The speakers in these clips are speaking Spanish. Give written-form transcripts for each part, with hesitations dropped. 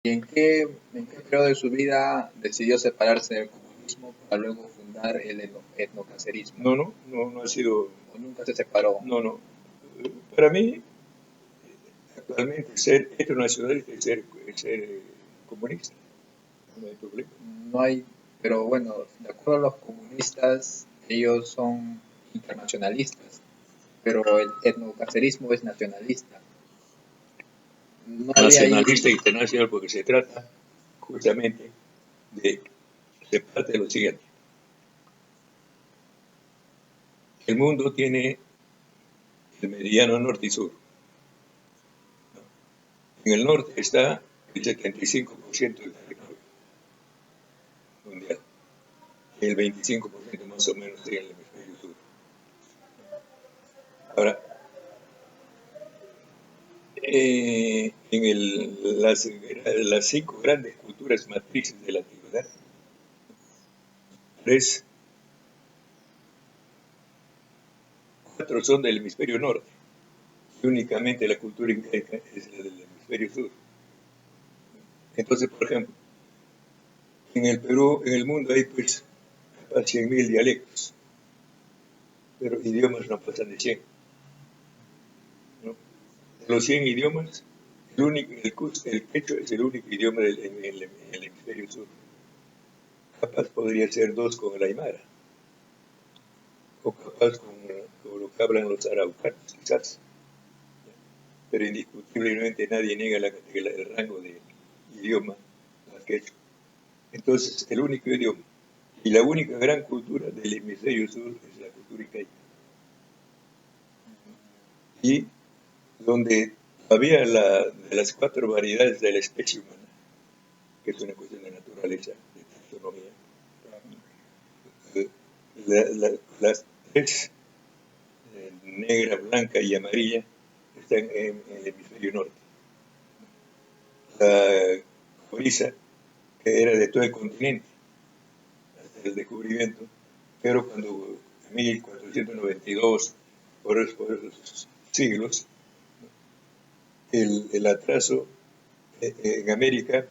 ¿Y en qué periodo de su vida decidió separarse del comunismo para luego fundar el etnocacerismo? No, no, no, no ha sido, ¿O nunca se separó? no, no. Para mí, actualmente, ser heteronacionalista es ser comunista, no hay problema. No hay, pero bueno, de acuerdo a los comunistas, ellos son internacionalistas, pero el etnocacerismo es nacionalista. No había ahí, Nacionalista internacional porque se trata justamente de, se parte de lo siguiente. El mundo tiene el meridiano norte y sur. En el norte está el 75% del territorio mundial. El 25% más o menos sería el hemisferio sur. Ahora, las cinco grandes culturas matrices de la antigüedad, tres, cuatro son del hemisferio norte y únicamente la cultura incaica es la del hemisferio sur. Entonces, por ejemplo, en el Perú, en el mundo hay pues capaz 100.000 dialectos, pero idiomas no pasan de 100. ¿No? De los 100 idiomas, el quechua es el único idioma en el hemisferio sur. Capaz podría ser dos con el aymara, o capaz con lo que hablan los araucanos, quizás. Pero indiscutiblemente nadie niega el rango de idioma al quechua. Entonces, el único idioma y la única gran cultura del hemisferio sur es la cultura incaica. Y donde todavía de las cuatro variedades de la especie humana, que es una cuestión de naturaleza, de taxonomía, las tres, negra, blanca y amarilla, están en el hemisferio norte. La coriza, que era de todo el continente, hasta el descubrimiento, pero cuando en 1492, por esos siglos, el atraso en América,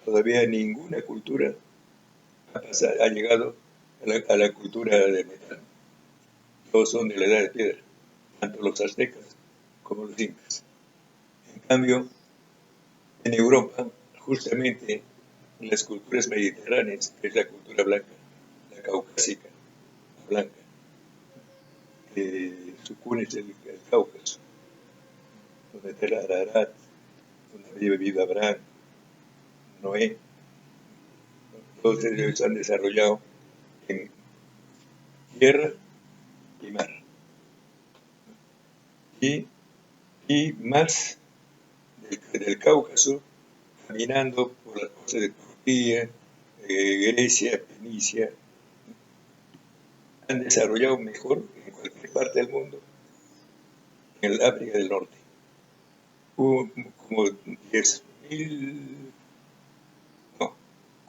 todavía ninguna cultura ha llegado a la cultura del metal. Todos son de la edad de piedra, tanto los aztecas como los incas. En cambio, en Europa, justamente en las culturas mediterráneas, que es la cultura blanca, la caucásica, la blanca, su cuna es el Cáucaso, donde está el Ararat, donde había vivido Abraham, Noé. Todos ellos se han desarrollado en tierra y mar. Y, y más del Cáucaso, caminando por las costas de Turquía, Grecia, Fenicia, han desarrollado mejor que en cualquier parte del mundo en el África del Norte. Hubo como 10.000, no,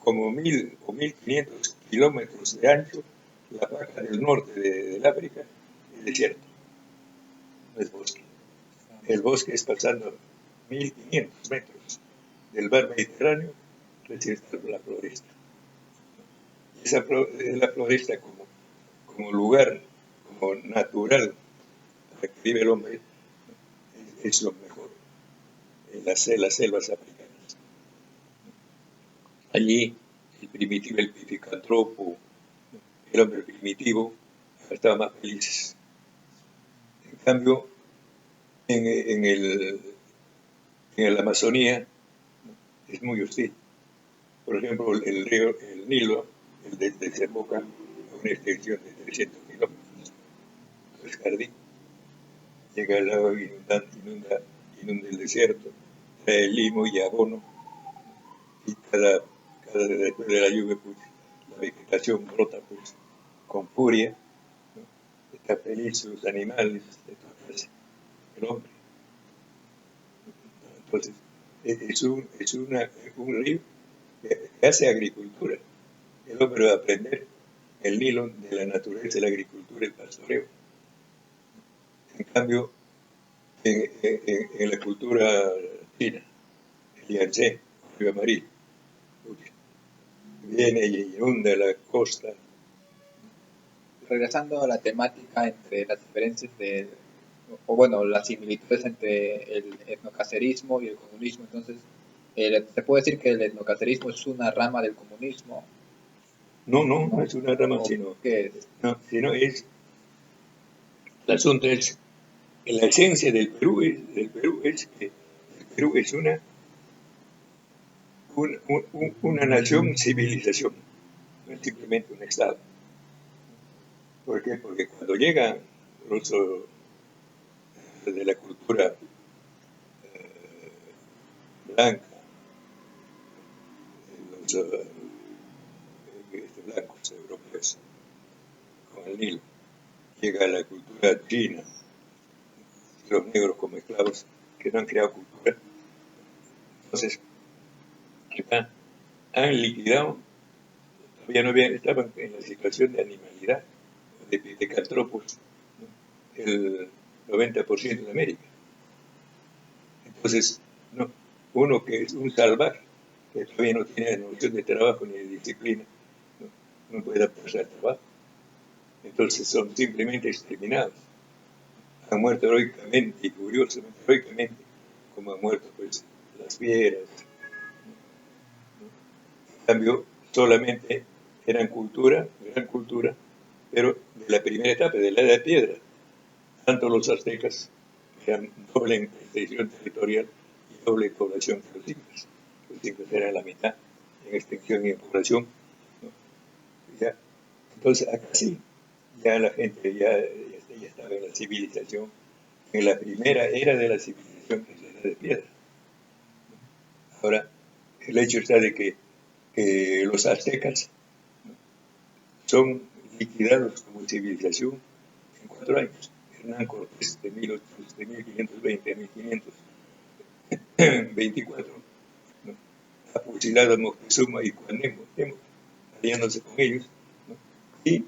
como 1.000 o 1.500 kilómetros de ancho la parte del norte del África es desierto, no es bosque. El bosque es pasando 1.500 metros del mar Mediterráneo, recién está la floresta. Esa es la floresta como lugar, como natural para que vive el hombre, es lo mejor en las selvas africanas. Allí el picantropo, el hombre primitivo, estaba más felices. En cambio, en la Amazonía es muy hostil. Por ejemplo, el Nilo, desemboca a una extensión de 300 kilómetros. Es jardín. Llega al agua, inunda el desierto, trae limo y abono, y después de la lluvia, pues, la vegetación brota pues, con furia, ¿no? Está feliz los animales, entonces, el hombre. Entonces, un río que hace agricultura. El hombre va a aprender el Nilo de la naturaleza de la agricultura y el pastoreo. En cambio, en la cultura china, Liancé, río amarillo, viene y inunda la costa. Regresando a la temática entre las diferencias o bueno, las similitudes entre el etnocacerismo y el comunismo, entonces, ¿se puede decir que el etnocacerismo es una rama del comunismo? No es una rama, ¿O sino, qué es? no, sino es, el asunto es, la esencia del Perú es que el Perú es una nación civilización, no es simplemente un Estado. ¿Por qué? Porque cuando llegan los de la cultura blanca, los blancos europeos, con el Nilo, llega la cultura china, los negros como esclavos que no han creado cultura. Entonces, acá han liquidado, todavía no habían, estaban en la situación de animalidad, de pitecantropos, ¿no? El 90% de América. Entonces, no, uno que es un salvaje, que todavía no tiene noción de trabajo ni de disciplina, no puede adaptarse al trabajo. Entonces son simplemente exterminados. Han muerto heroicamente y curiosamente, heroicamente, como han muerto pues las fieras. En cambio, solamente eran cultura, gran cultura, pero de la primera etapa, de la edad de piedra. Tanto los aztecas, que eran doble en extensión territorial y doble en población que los incas. Los incas eran la mitad en extensión y en población, ¿no? Ya. Entonces, acá sí, ya la gente ya estaba en la civilización, en la primera era de la civilización, que es la edad de piedra. Ahora, el hecho está de que los aztecas, ¿no?, son liquidados como civilización en 4 años. Hernán Cortés de 1520 a 1524, ¿no?, ha fusilado a Moctezuma y Cuauhtémoc, aliándose con ellos, ¿no?, y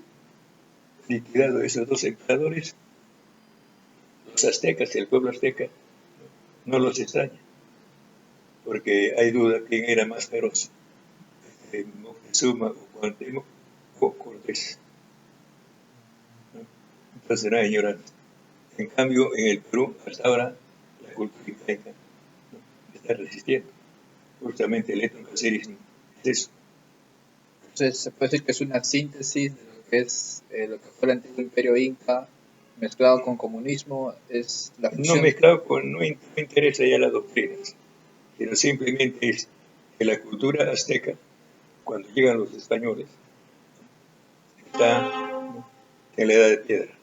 liquidado a esos dos emperadores. Los aztecas, el pueblo azteca, no los extraña, porque hay duda quién era más feroz, Moctezuma o Cuauhtémoc o Cortés, ¿no? Entonces no hay ignorancia. En cambio, en el Perú, hasta ahora, la cultura incaica, ¿no?, está resistiendo. Justamente el etnocacerismo es eso. Entonces, se puede decir que es una síntesis de lo que es lo que fue el antiguo imperio inca mezclado con comunismo, es la No fusión. mezclado con, no interesa ya las doctrinas, sino simplemente es que la cultura azteca, cuando llegan los españoles, está en la edad de piedra.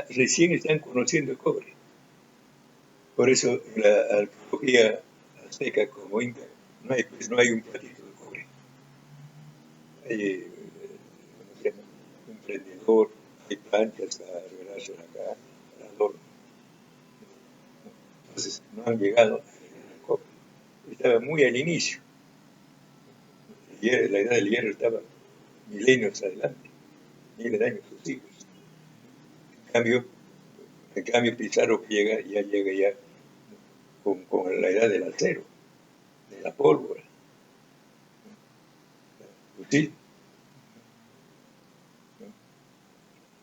Recién están conociendo el cobre. Por eso en la arqueología azteca como inca no hay un platito de cobre. Hay ¿cómo se llama?, un prendedor, hay planchas para revelarse acá, para adorno. Entonces no han llegado al cobre. Estaba muy al inicio. La edad del hierro estaba milenios adelante, miles de años o siglos. En cambio Pizarro ya llega ya con la edad del acero, de la pólvora. Sí,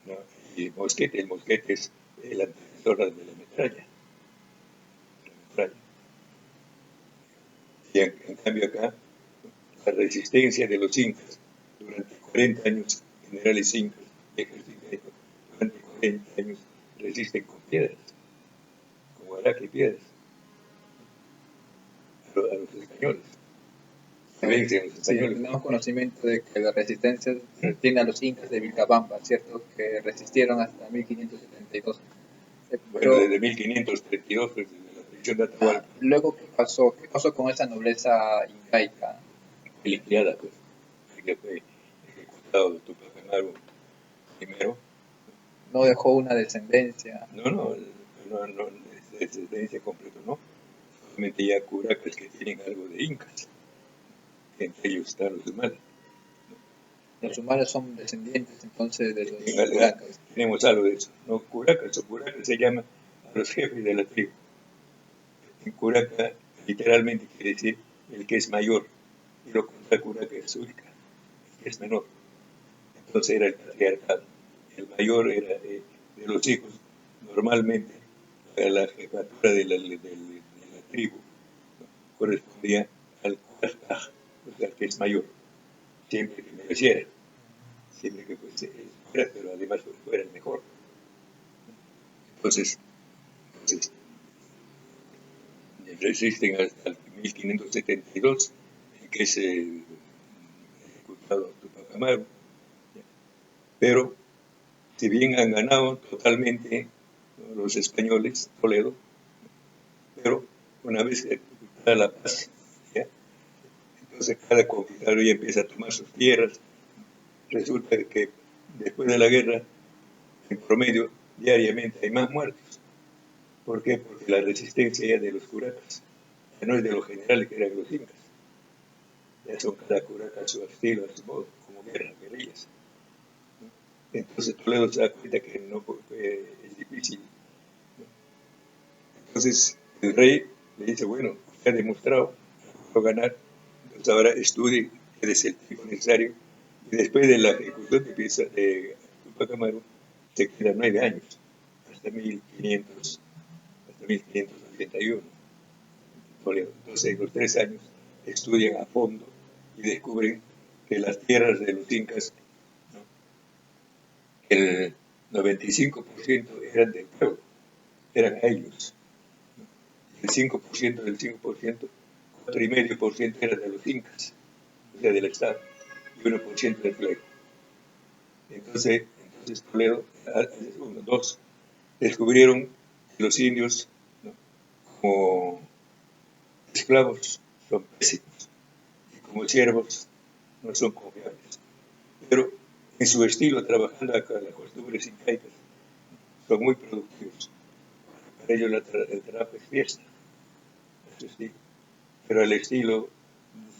¿no? Y el mosquete es el antecesor de la metralla. Y en cambio acá, la resistencia de los incas durante 40 años, generales incas, durante 40 años resisten con piedras, con araque y piedras, a los españoles. Se vencen los Sí, españoles. tenemos conocimiento de que la resistencia se tiene a los incas de Vilcabamba, ¿cierto? Que resistieron hasta 1572. Bueno, Pero desde 1532, pues, desde la prisión de Atahualpa, luego, ¿qué pasó? ¿Qué pasó con esa nobleza incaica? fue liquidada, pues, que fue ejecutado Tupac Amaru primero. No dejó una descendencia. No, descendencia completa, no. Solamente ya curacas que tienen algo de incas, que entre ellos están los humanos. Los humanos son descendientes entonces de los En realidad curacas. tenemos algo de eso. No curacas, o curacas se llama a los jefes de la tribu. En curaca literalmente quiere decir el que es mayor, y lo contrario curaca es sulca, el que es menor. Entonces era el patriarcado. El mayor era de los hijos, normalmente la jefatura de la tribu, ¿no? Correspondía al curaj, o sea, al que es mayor, siempre que mereciera, siempre que fuera, pero además fuera el mejor. Entonces, entonces resisten hasta el 1572, en que es ejecutado Tupac Amaru, pero si bien han ganado totalmente, ¿no?, los españoles, Toledo, pero una vez ejecutada la paz, ¿ya?, entonces cada conquistador ya empieza a tomar sus tierras. Resulta que después de la guerra, en promedio, diariamente hay más muertos. ¿Por qué? Porque la resistencia ya de los curacas, ya no es de los generales que eran los incas, ya son cada curaca a su estilo, a su modo, como guerrillas. Entonces Toledo se da cuenta que no es difícil. Entonces el rey le dice, bueno, ya ha demostrado, no ganar, entonces ahora estudie, eres el tipo necesario. Y después de la ejecución de Tupac Amaru, se queda 9 años, hasta 1581, Toledo. Entonces en los 3 años estudian a fondo y descubren que las tierras de los incas, ¿no?, el 95% eran del pueblo, eran ellos. El 5% del 5%, 4,5% eran de los incas, o sea, del Estado, y 1% del pueblo. Entonces Toledo, dos, descubrieron que los indios, ¿no?, como esclavos son pésimos y como siervos no son confiables. Pero en su estilo, trabajando acá las costumbres incaicas, son muy productivos. Para ellos el trabajo es fiesta, es su estilo. Pero el estilo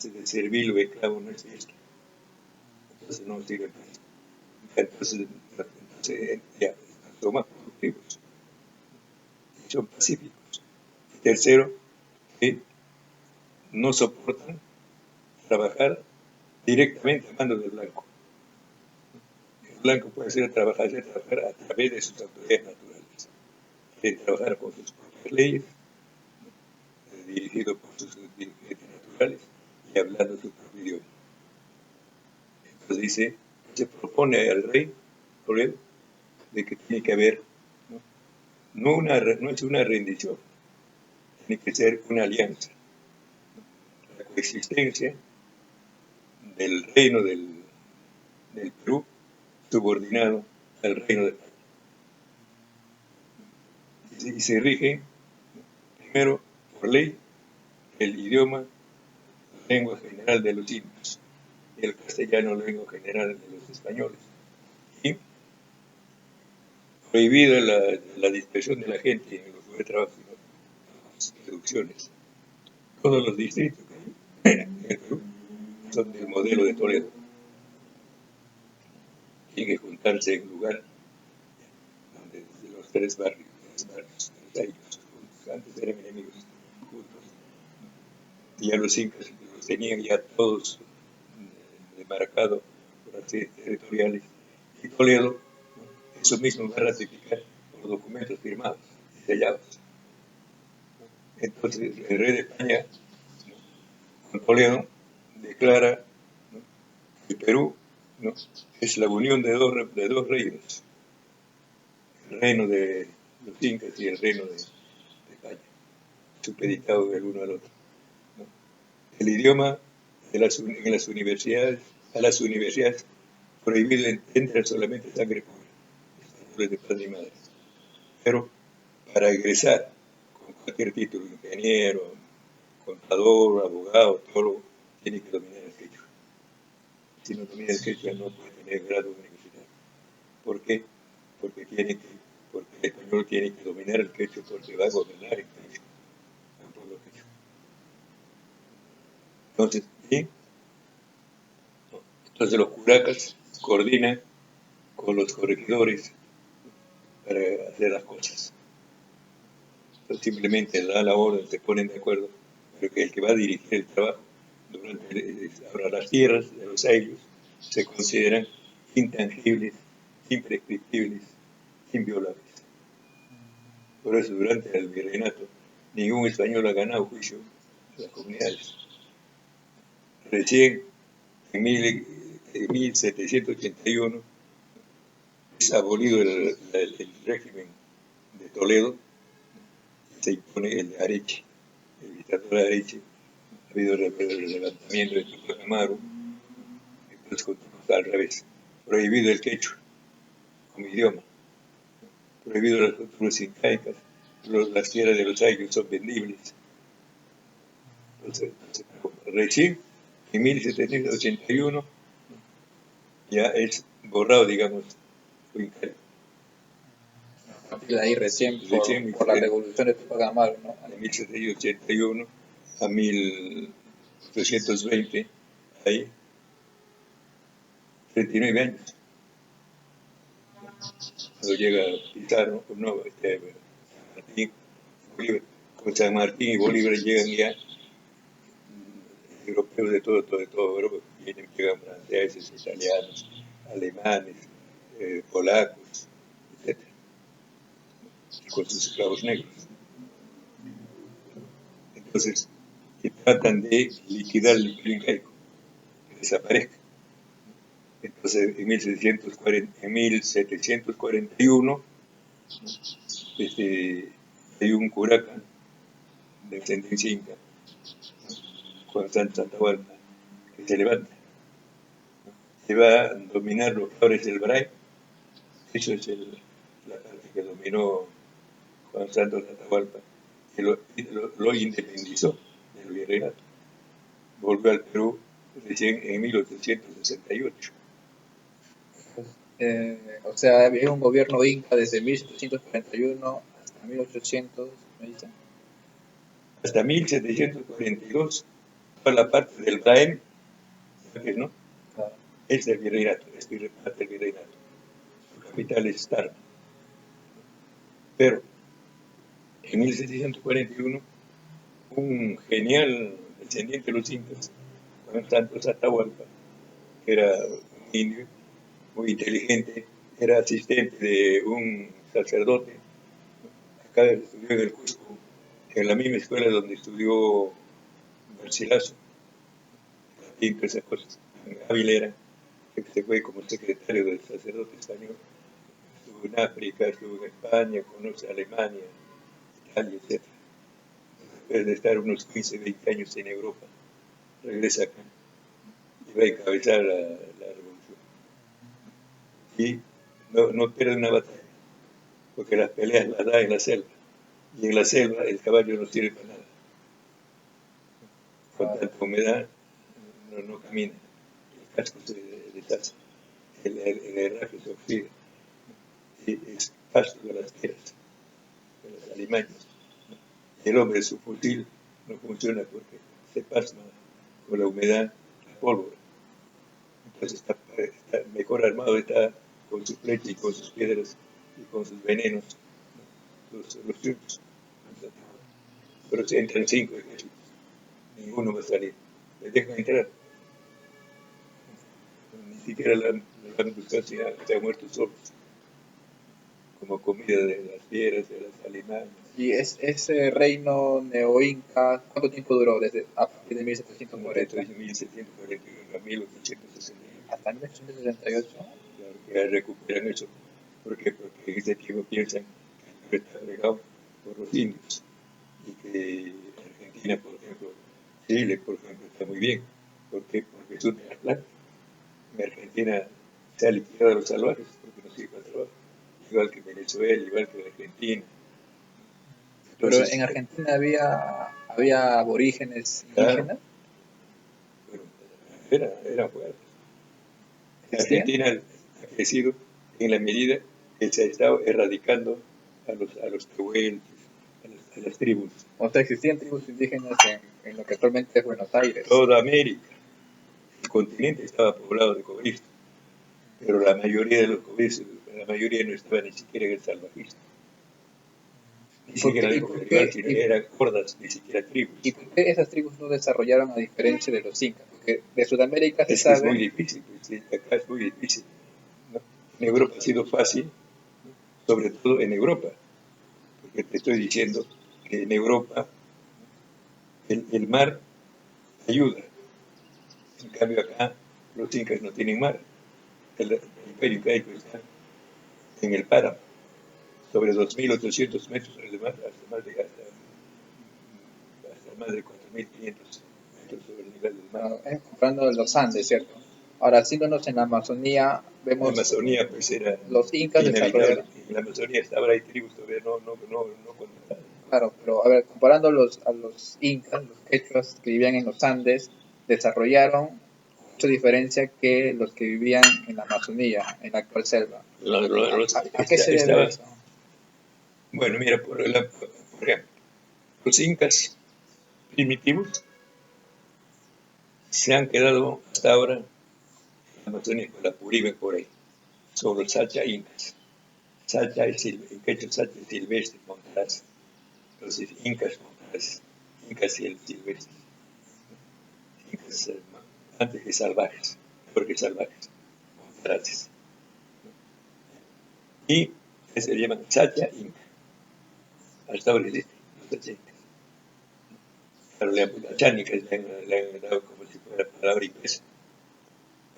de servil o esclavo no es fiesta. Entonces no sirven para esto. Entonces ya, son más productivos y son pacíficos. Tercero, que no soportan trabajar directamente a mano del blanco. El blanco puede trabajar a través de sus autoridades naturales. Quiere trabajar con sus propias leyes, dirigido por sus dirigentes naturales y hablando su propio idioma. Entonces dice, se propone al rey Toledo de que tiene que haber, no es una rendición, tiene que ser una alianza, la coexistencia del reino del Perú subordinado al reino de España. Y se rige primero por ley el idioma, lengua general de los indios, y el castellano, lengua general de los españoles. Y prohibida la dispersión de la gente en los lugares de trabajo, las reducciones. Todos los distritos que hay en el Perú son del modelo de Toledo. Tienen que juntarse en un lugar donde los tres barrios, ellos, antes eran enemigos, juntos. Y a los incas los tenían ya todos demarcados por acciones territoriales. Y Toledo, ¿no?, eso mismo va a ratificar por documentos firmados y sellados. Entonces el rey de España, ¿no?, con Toledo, declara, ¿no?, que el Perú, ¿no?, es la unión de dos reinos, el reino de los incas y el reino de España, supeditado el uno al otro, ¿no? El idioma en las universidades, a las universidades, prohibido entrar solamente sangre pura, de padre y madre. Pero para egresar con cualquier título, ingeniero, contador, abogado, teólogo, tiene que dominar el quechua. Si no domina el quechua no puede tener grado universitario. ¿Por qué? Porque el español tiene que dominar el quechua porque va a gobernar el quechua, el pueblo quechua. Entonces los curacas coordinan con los corregidores para hacer las cosas. simplemente da la orden, se ponen de acuerdo, pero que el que va a dirigir el trabajo ahora las tierras de los ayllus se consideran intangibles, imprescriptibles, inviolables. Por eso durante el virreinato ningún español ha ganado juicio a las comunidades. Recién en 1781 es abolido el régimen de Toledo, se impone el Areche, el dictador Areche. Ha habido el levantamiento de Tupac Amaru, entonces continuamos al revés. Prohibido el quechua como idioma, prohibido las culturas incaicas, las tierras de los ayllus son vendibles. Entonces, recién en 1781 ya es borrado, digamos, su incaico. A partir de ahí recién Recién por la revolución de Tupac Amaru, ¿no? De 1781 a 1820, ahí, 39 años. Cuando llega Pizarro, Martín, Bolívar, con San Martín y Bolívar llegan ya europeos de todo Europa, llegan franceses, italianos, alemanes, polacos, etc., con sus esclavos negros. Entonces, tratan de liquidar el imperio incaico, que desaparezca. Entonces, en 1741, hay un curaca de ascendencia inca, Juan Santos Atahualpa, que se levanta, se va a dominar los flores del Bray. Eso es la parte que dominó Juan Santos Atahualpa, que lo independizó del virreinato. Volvió al Perú recién en 1868. O sea, había un gobierno inca desde 1741 hasta 1800, ¿me dicen? Hasta 1742, toda la parte del Braem, ¿no? Claro. Es el virreinato, es parte del virreinato. Su capital es Tarma. Pero en 1741, un genial descendiente de los incas, Juan Santos Atahualpa, que era un indio muy inteligente, era asistente de un sacerdote, acá estudió en el Cusco, en la misma escuela donde estudió Garcilaso, y entre esas cosas, en Avilera, que se fue como secretario del sacerdote español, estuvo en África, estuvo en España, conoce Alemania, Italia, etc. Después de estar unos 15, 20 años en Europa, regresa acá y va a encabezar la revolución. Y no pierde una batalla, porque las peleas las da en la selva. Y en la selva el caballo no sirve para nada. Con tanta humedad no camina. El casco se deshace. El herraje se oxida. Y es pasto de las tierras, de las alimañas. Y el hombre, su fusil no funciona porque se pasma con la humedad, la pólvora. Entonces está mejor armado, está con su flecha y con sus piedras y con sus venenos, los triunfos. Pero si entran 5 ejércitos, ninguno va a salir. Les dejan entrar. Ni siquiera la han buscado, se han muerto solos, como comida de las fieras, de las alimañas. Y ese reino neo-inca, ¿cuánto tiempo duró? Desde a partir de 1740 Desde 1741 a 1861. hasta 1868. Claro, que recuperan eso. ¿Por qué? Porque en ese tiempo piensan que está regado por los indios y que Argentina, por ejemplo, Chile, por ejemplo, está muy bien. ¿Por qué? Porque es un Atlántico. En Argentina se ha liquidado a los salvajes porque no sirve para trabajo. Igual que Venezuela, igual que Argentina. Pero Entonces, en Argentina había aborígenes indígenas. Bueno, eran fuertes. ¿Existían? Argentina ha crecido en la medida que se ha estado erradicando a los tehuelches, a las tribus. O sea, existían tribus indígenas en lo que actualmente es Buenos Aires. Toda América, el continente estaba poblado de cobristas, pero la mayoría de los cobristas, la mayoría no estaba ni siquiera en el salvajismo. Ni por siquiera qué, de y época por medieval, qué, sino eran hordas, ni siquiera y tribus. por qué esas tribus no desarrollaron a diferencia de los incas? Porque de Sudamérica se Es que es muy sabe, difícil, pues, sí, acá es muy difícil, ¿no? En Europa ha sido fácil, ¿no? Sobre todo en Europa, porque te estoy diciendo que en Europa el mar ayuda. En cambio acá los incas no tienen mar. El imperio incaico está en el páramo, sobre 2.800 metros sobre el mar, hasta más de 4.500 metros sobre el nivel del mar. comprando los Andes, ¿cierto? Ahora, haciéndonos en la Amazonía, La vemos Amazonía pues era los incas inhabitable. desarrollaron, En la Amazonía hasta ahora hay tribus todavía no controladas. claro, pero a ver, comparando a los incas, los quechuas que vivían en los Andes, desarrollaron mucha diferencia que los que vivían en la Amazonía, en la actual selva. ¿A qué se debe Estaba, eso? bueno, mira, por ejemplo, los incas primitivos se han quedado hasta ahora en la Amazonía con la Puribe por ahí. Son los Sacha incas. Sacha es en quechua Sacha es silvestre, Montaraz. Entonces, incas Montaraz, incas silvestres, incas antes que salvajes, porque salvajes, Montaraces. Y se llaman Sacha inca. Hasta ahora existe, los Sacha incas. Claro, la chánica le han dado como si fuera palabra inglesa,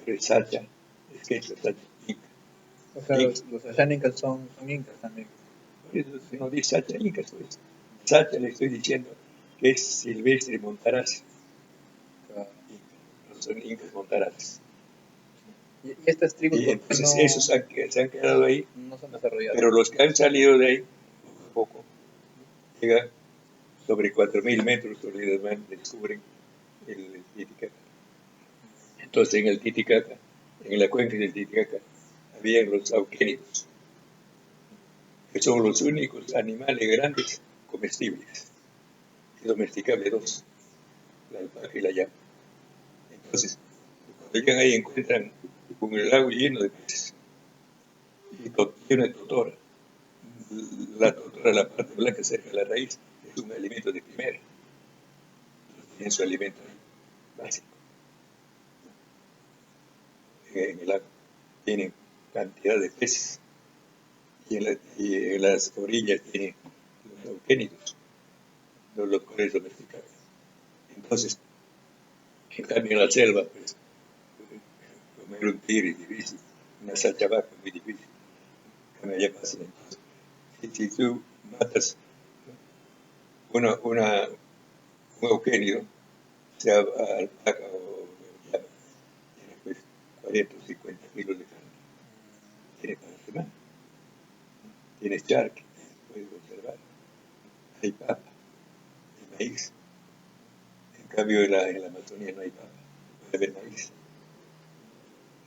pero es Sacha, es quechua, Sacha inca. O sea, Inca. los oceánicos son incas también. Por eso se nos dice Sacha incas, pues. Sacha le estoy diciendo que es silvestre Montaraz. Claro. No son incas Montaraz. Y estas tribus, Y ¿por qué entonces esos se han quedado ahí, no son ¿no? desarrollados? Pero los que han salido de ahí, poco a poco, llegan sobre 4.000 metros sobre el mar, descubren el Titicaca. Entonces en el Titicaca, en la cuenca del Titicaca, habían los auquénidos, que son los únicos animales grandes comestibles y domesticables dos, la alpaca y la llama. Entonces, cuando llegan ahí encuentran un lago lleno de peces y lleno de totora. La totora, la parte blanca cerca de la raíz, es un alimento de primera. Tienen su alimento básico en el agua. Tienen cantidad de peces y en las orillas tienen los auquénidos, los cuales domesticados. Entonces, en cambio en la selva, pues, comer un tigre es difícil, una salchavaca es muy difícil, en cambio allá pasa. Entonces, si tú matas un auquénido, sea alpaca o llama, tienes pues 40 o 50 kilos de carne, tienes para la semana. Tienes charque, puedes observar, hay papa, hay maíz. En cambio en la Amazonía no hay papa, puede haber maíz.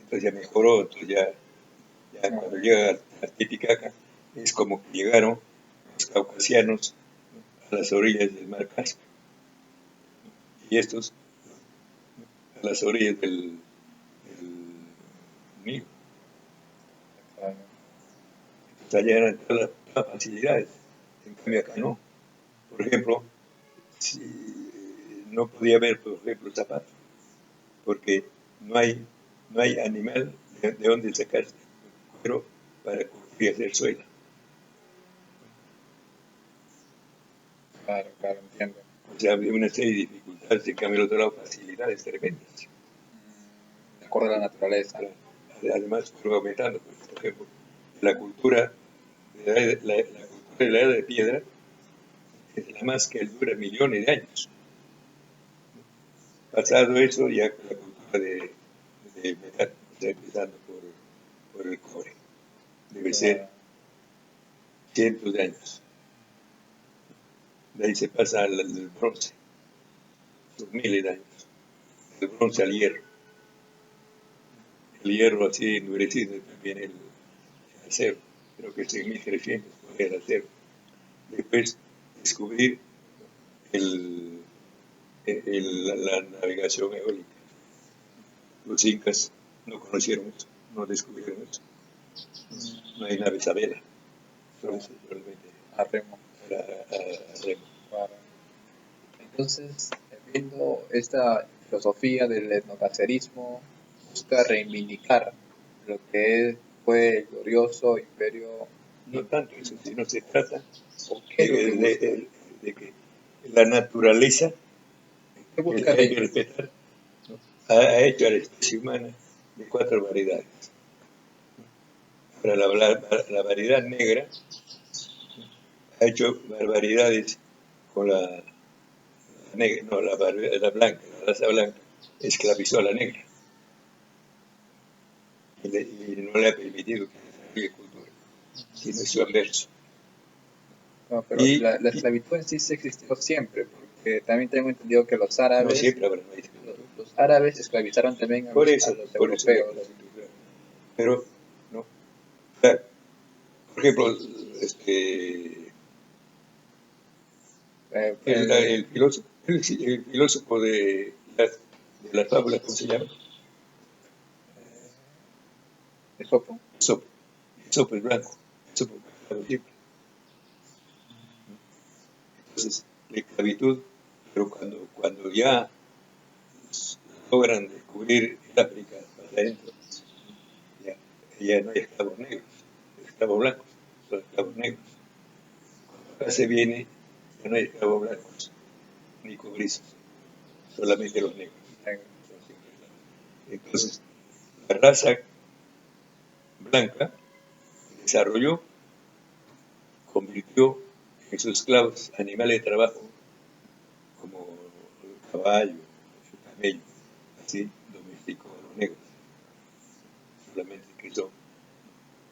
Entonces ya mejoró, entonces ya cuando llega a Titicaca es como que llegaron los caucasianos, ¿no? A las orillas del mar Caspio y estos, ¿no? A las orillas del Nilo. Entonces allá eran todas las facilidades, en cambio acá no. Por ejemplo, si, no podía haber, por ejemplo, zapatos, porque no hay animal de donde sacar cuero para curtir y hacer suela. Claro, claro, entiendo. O sea, había una serie de dificultades, en cambio, el otro lado, facilidades tremendas. De acuerdo a la naturaleza. Claro. Además, fueron aumentando, pues, por ejemplo, la cultura de la edad de piedra es la más que dura millones de años. Pasado eso, ya con la cultura de metal, o sea, empezando por el cobre, debe ser cientos de años. De ahí se pasa al bronce, son miles de años. Del bronce al hierro. El hierro así endurecido, también el acero, creo que es en 1300 fue el acero. Después descubrir la navegación eólica. Los incas no conocieron eso, no descubrieron eso. No hay naves a vela, solamente A remo. Entonces, viendo esta filosofía del etnocacerismo, busca reivindicar lo que fue el glorioso imperio No inca. tanto eso, sino se trata ¿O qué es lo que busca? de que la naturaleza, ¿Qué que busca hay que reivindicar? respetar, ¿no? Ha hecho a la especie humana de 4 variedades. Para la variedad negra ha hecho barbaridades con la negra, no, la blanca, la raza blanca, esclavizó a la negra y no le ha permitido que desarrolle cultura, sino es su anverso. No, pero Y, la y esclavitud en sí se existió siempre, porque también tengo entendido que no siempre habrá una esclavitud. los árabes esclavizaron también Por a eso, los por eso la europeos. esclavitud. Claro. Pero, no, claro, por ejemplo, El el filósofo de las fábulas, ¿cómo se llama? Esopo. Esopo. Esopo es blanco. Esopo es esclavo siempre. Entonces, la esclavitud, pero cuando ya logran descubrir el África para adentro, ya, ya no hay esclavos negros, esclavos blancos, son esclavos negros. Cuando acá se viene, ya no hay esclavos blancos ni cobrizos, solamente los negros. Son siempre esclavos. Entonces, la raza blanca desarrolló, convirtió en sus esclavos animales de trabajo como el caballo, el camello, así domesticó a los negros, solamente que son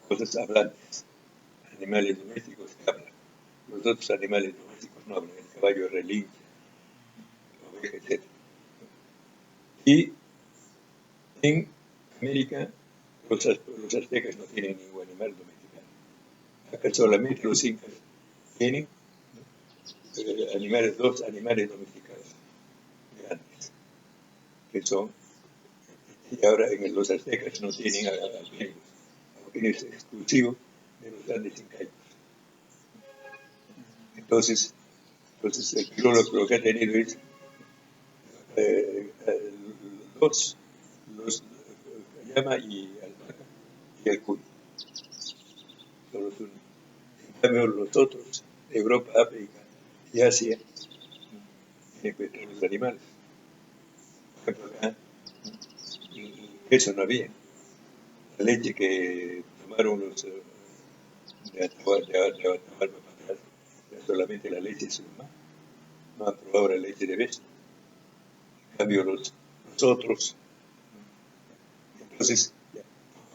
cosas hablantes, animales domésticos que hablan. Los otros animales domésticos no hablan, el caballo relincha, la oveja, etc. Y en América los aztecas no tienen ningún animal domesticado. Acá solamente los incas tienen dos animales domesticados grandes, que son, y ahora en los aztecas no tienen alpinos, porque es exclusivo de los grandes incaicos. Entonces el filólogo lo que ha tenido es los llama y alpaca y el cuy, son los únicos. En cambio, los otros, Europa, África y Asia, encuentran los animales. Por ejemplo, acá, eso no había. La leche que tomaron los de Atahualpa para atrás, era solamente la leche de su mamá. No han probado la leche de bestia. En cambio, los otros, entonces,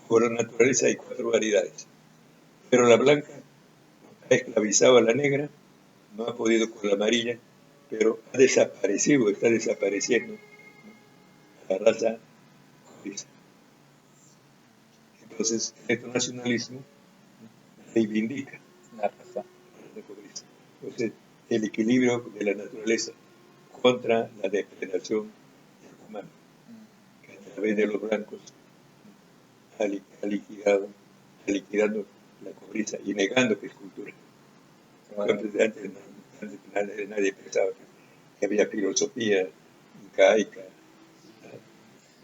por la naturaleza hay 4 variedades. Pero la blanca ha esclavizado a la negra, no ha podido con la amarilla, pero ha desaparecido, está desapareciendo la raza coriza. Entonces, el nacionalismo reivindica La raza. la coriza. Entonces, el equilibrio de la naturaleza contra la depredación humana, que a través de los blancos ha liquidando la cobriza y negando que es cultura. Bueno, Antes nadie pensaba que había filosofía incaica.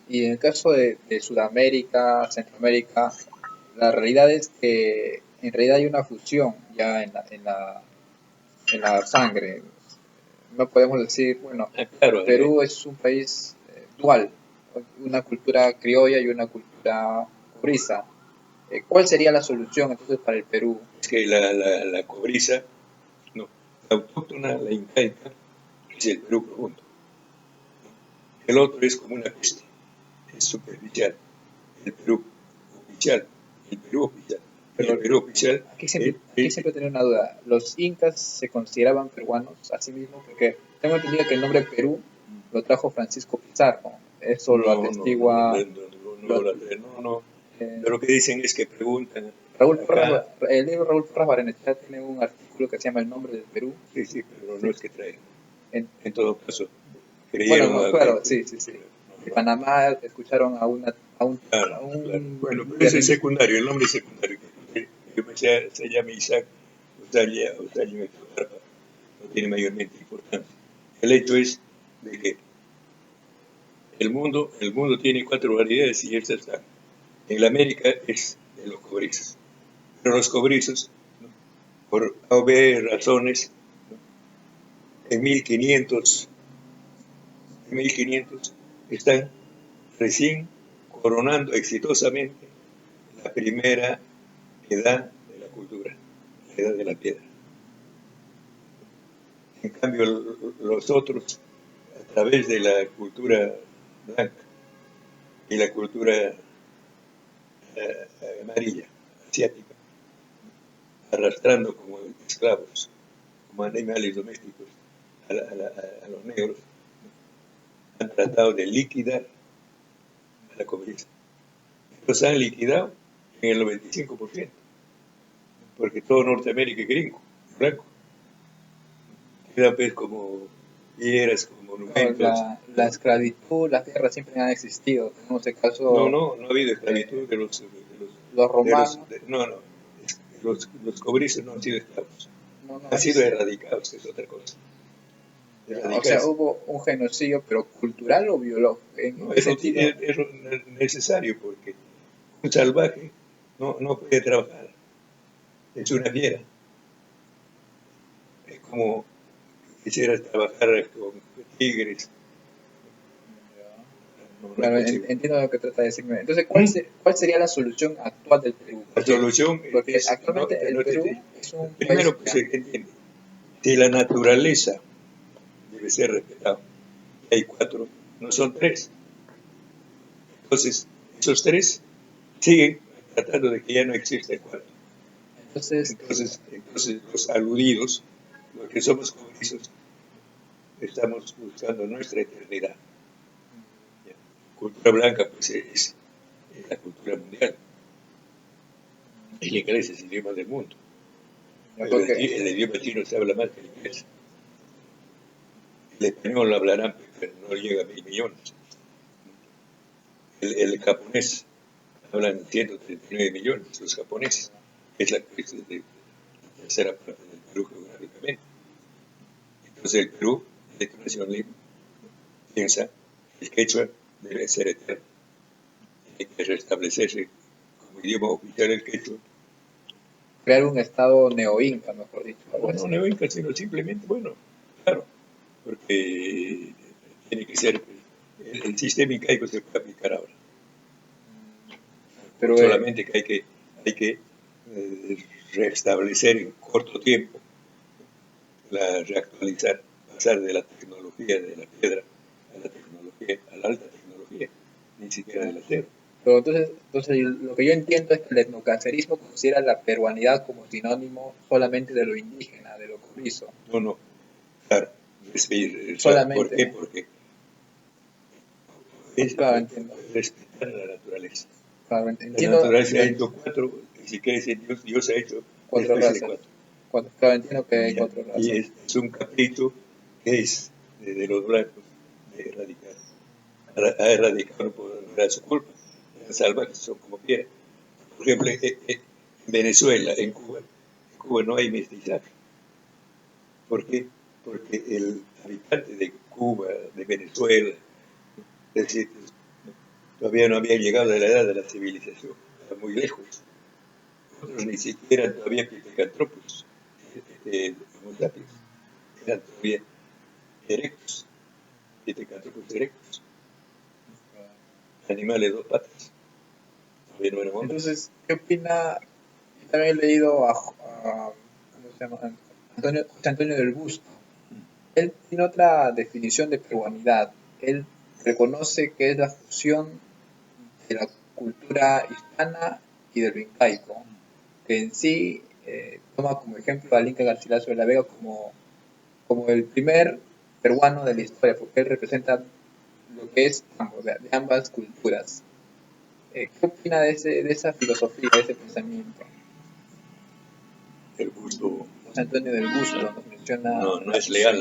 y en el caso de Sudamérica, Centroamérica, la realidad es que en realidad hay una fusión ya en la sangre. No podemos decir, bueno, Claro, Perú es un país dual, una cultura criolla y una cultura cobriza. ¿Cuál sería la solución entonces para el Perú? es que la cobriza, no, la autóctona, la incaica, es el Perú profundo. El otro es como una peste, es superficial. El Perú oficial, el Perú oficial. Pero El Perú oficial aquí siempre tenía una duda. ¿Los incas se consideraban peruanos a sí mismos? Porque tengo entendido que el nombre Perú lo trajo Francisco Pizarro. Eso lo atestigua no. eh, Lo que dicen es que preguntan Raúl Porras. acá, El libro Raúl Porras Barrenechea tiene un artículo que se llama El nombre del Perú. sí, pero no Sí. es que traen. En- En todo caso, bueno, creyeron no, a claro, que sí, sí, sí. no, De no. Panamá escucharon Claro, a claro. un Bueno, pero ese es guerrillero. secundario, el nombre es secundario. Yo pensé, se llama Isaac Osalia Escobarpa, no tiene mayormente importancia. El hecho es de que el mundo tiene 4 variedades y esta está. En la América es de los cobrizos. Pero los cobrizos, ¿no? Por A o B razones, ¿no? en 1500, en 1500 están recién coronando exitosamente la primera edad de la cultura, la edad de la piedra. En cambio, los otros, a través de la cultura blanca y la cultura amarilla, asiática, arrastrando como esclavos, como animales domésticos a los negros, han tratado de liquidar a la comunidad. Los han liquidado en el 95%, porque todo Norteamérica es gringo, blanco. Quedan pues como piedras, como Claro, monumentos. la esclavitud, las guerras siempre han existido. Tenemos el No, caso no ha habido esclavitud de los, los romanos. no, no, los cobrizos no han sido esclavos, No, no, han sido erradicados, que es otra cosa. o sea, Erradicados. hubo un genocidio, pero cultural o biológico. ¿En No, qué sentido? es necesario porque un salvaje no puede trabajar, es una fiera. Es como quisieras trabajar con tigres, no es Claro, posible. entiendo lo que trata de decirme. Entonces, ¿cuál sería la solución actual del Perú? La solución Porque es, actualmente el Perú es un país primero pues se entiende, si la naturaleza debe ser respetada, hay 4, no son 3. Entonces, esos 3 siguen tratando de que ya no exista el 4. entonces, Entonces los aludidos, los que somos comunistas, estamos buscando nuestra eternidad. ¿Ya? Cultura blanca, pues es la cultura mundial. El inglés es el idioma del mundo. Pero porque el idioma chino se habla más que el inglés. El español lo hablarán, pero no llega a 1.000 millones. El japonés hablan 139 millones, los japoneses, que es la tercera parte del Perú geográficamente. Entonces el Perú, de tu nación libre, piensa que el quechua debe ser eterno. Tiene que restablecerse como idioma oficial el quechua. crear un estado neo-inca, mejor dicho, algo No, no así. neoinca, sino simplemente, bueno, claro, porque tiene que ser, el sistema incaico se puede aplicar ahora. Pero Solamente que hay que restablecer en corto tiempo, reactualizar, pasar de la tecnología de la piedra a la alta tecnología, ni siquiera del acero. Pero entonces lo que yo entiendo es que el etnocancerismo considera la peruanidad como sinónimo solamente de lo indígena, de lo cobrizo. No, no, claro. ¿Por qué? Solamente. Porque es Claro, entiendo. respetar a la naturaleza. Claro, La entiendo naturaleza ha hecho 4, si quieres decir Dios ha hecho cuatro especies de razas. 4. Claro, entiendo que hay ¿Ya? cuatro Y razas. es un capricho que es de los blancos de erradicar. Ha erradicado por su culpa. Las salvajes son como quieran. Por ejemplo, en Venezuela, en Cuba no hay mestizaje. ¿Por qué? Porque el habitante de Cuba, de Venezuela, es decir, todavía no había llegado a la edad de la civilización, está muy lejos. Otros ni siquiera todavía pitecantropos, Homo sapiens, eran todavía erectos, pitecantropos erectos, animales de 2 patas, todavía no eran hombres. Entonces, ¿qué opina? Yo también he leído ¿cómo se llama? José Antonio del Busto. Él tiene otra definición de peruanidad. Él reconoce que es la fusión de la cultura hispana y del incaico, que en sí toma como ejemplo al Inca Garcilaso de la Vega como el primer peruano de la historia, porque él representa lo que es ambos, de ambas culturas. ¿Qué opina de esa filosofía, de ese pensamiento? El gusto José Antonio del Busto nos menciona no la es leal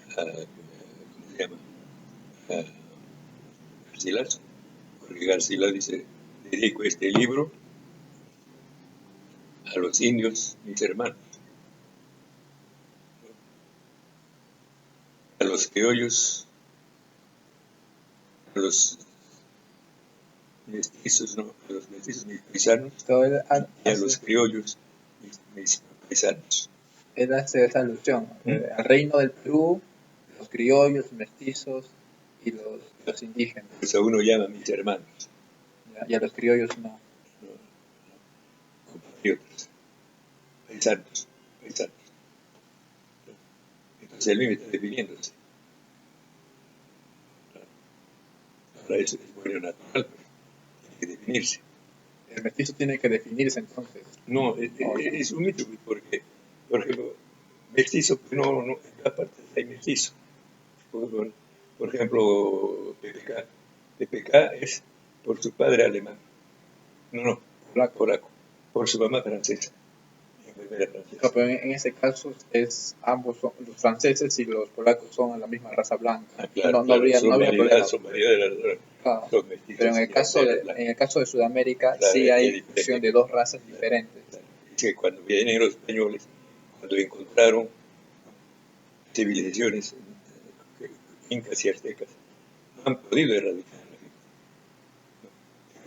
fusión. ¿cómo se llama? A Garcilaso, porque Garcilaso dice, dedico este libro a los indios, mis hermanos. los criollos, a los mestizos, no, a los mestizos mis paisanos, So, él, y a los criollos mis paisanos. él hace esa alusión al reino del Perú, los criollos, mestizos y los indígenas. Pues a uno llama mis hermanos, Y a los criollos no. compatriotas, paisanos. Entonces él mismo está definiéndose. Para eso es bueno natural, pues, tiene que definirse. El mestizo tiene que definirse entonces. No, es un mito, porque, por ejemplo, mestizo, pues no, en todas partes hay mestizo. Por ejemplo, PPK es por su padre alemán. No, polaco. Por su mamá francesa. Enfermera francesa. No, pero en ese caso ambos son, los franceses y los polacos son la misma raza blanca. Claro, no habría problema. Son variedades, Claro. son mestizos. Pero en el caso de Sudamérica claro, sí hay fusión de dos razas diferentes. Es que cuando vienen los españoles, cuando encontraron civilizaciones incas y aztecas, no han podido erradicar.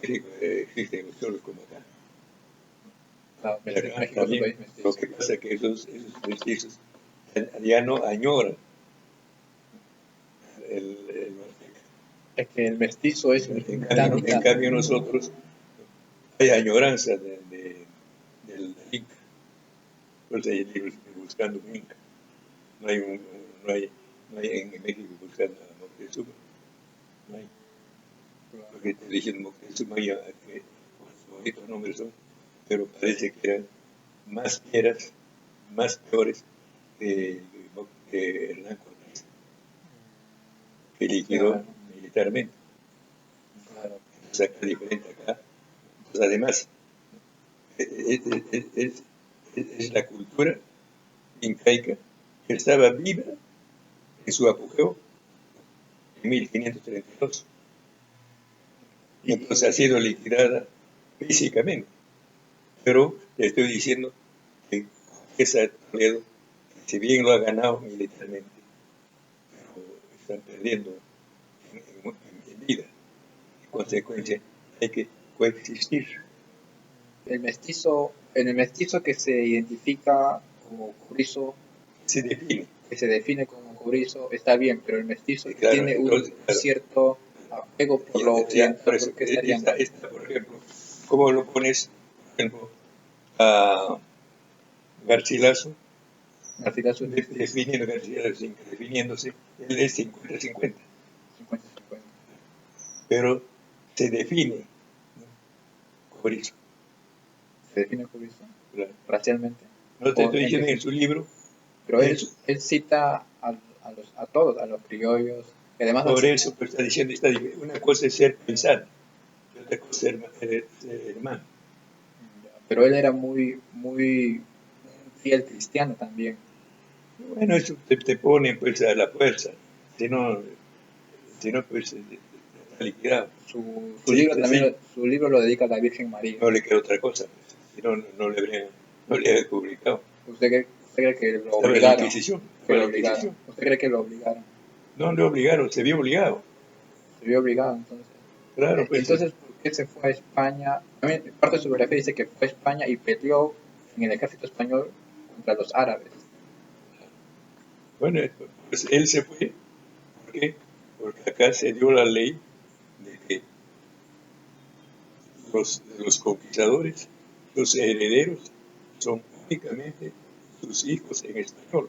Existen los cholos como acá. Claro, México es un También, país mestizo. lo que pasa es que esos mestizos ya no añoran el azteca. Es que el mestizo es En cambio nosotros hay añoranza del Inca. Pues hay libros buscando un Inca. No hay en México buscando a Moctezuma. No hay. Porque te dicen Moctezuma y que bonitos nombres son, pero parece que eran más fieras, más peores que Hernán Cortés, que liquidó militarmente. Claro. Entonces acá diferente acá. Pues además, es la cultura incaica que estaba viva en su apogeo en 1532. Y entonces ha sido liquidada físicamente. Pero te estoy diciendo que esa Toledo, si bien lo ha ganado militarmente, pero están perdiendo en vida. En consecuencia, hay que coexistir. En el mestizo que se identifica como cobrizo, Se define. que se define como cobrizo, está bien, pero el mestizo que Claro, tiene entonces, un cierto apego por lo occidental, por eso, porque estaría mal. esta, por ejemplo, ¿cómo lo pones, por ejemplo, a Garcilaso? Garcilaso es Definiéndose, él es 50-50, 50-50. pero se define, ¿no? Cobrizo. Se define cobrizo Claro. racialmente. No te estoy diciendo en su libro. Pero él cita a todos, a los criollos. Y además por eso pues, está diciendo, una cosa es ser paisano y otra cosa es ser hermano. Pero él era muy fiel cristiano también. Bueno, eso te pone pues a la fuerza, si no pues está liquidado. Su libro también, su libro lo dedica a la Virgen María. No le queda otra cosa, pues, si no le habría publicado. ¿Usted cree que lo obligaron? ¿Usted cree que lo obligaron? No le obligaron, se vio obligado. Se vio obligado, entonces. Claro, pues. Entonces, ¿por qué se fue a España? También parte de su biografía dice que fue a España y peleó en el ejército español contra los árabes. Bueno, pues él se fue. ¿Por qué? Porque acá se dio la ley de que los conquistadores, los herederos, son únicamente sus hijos en español,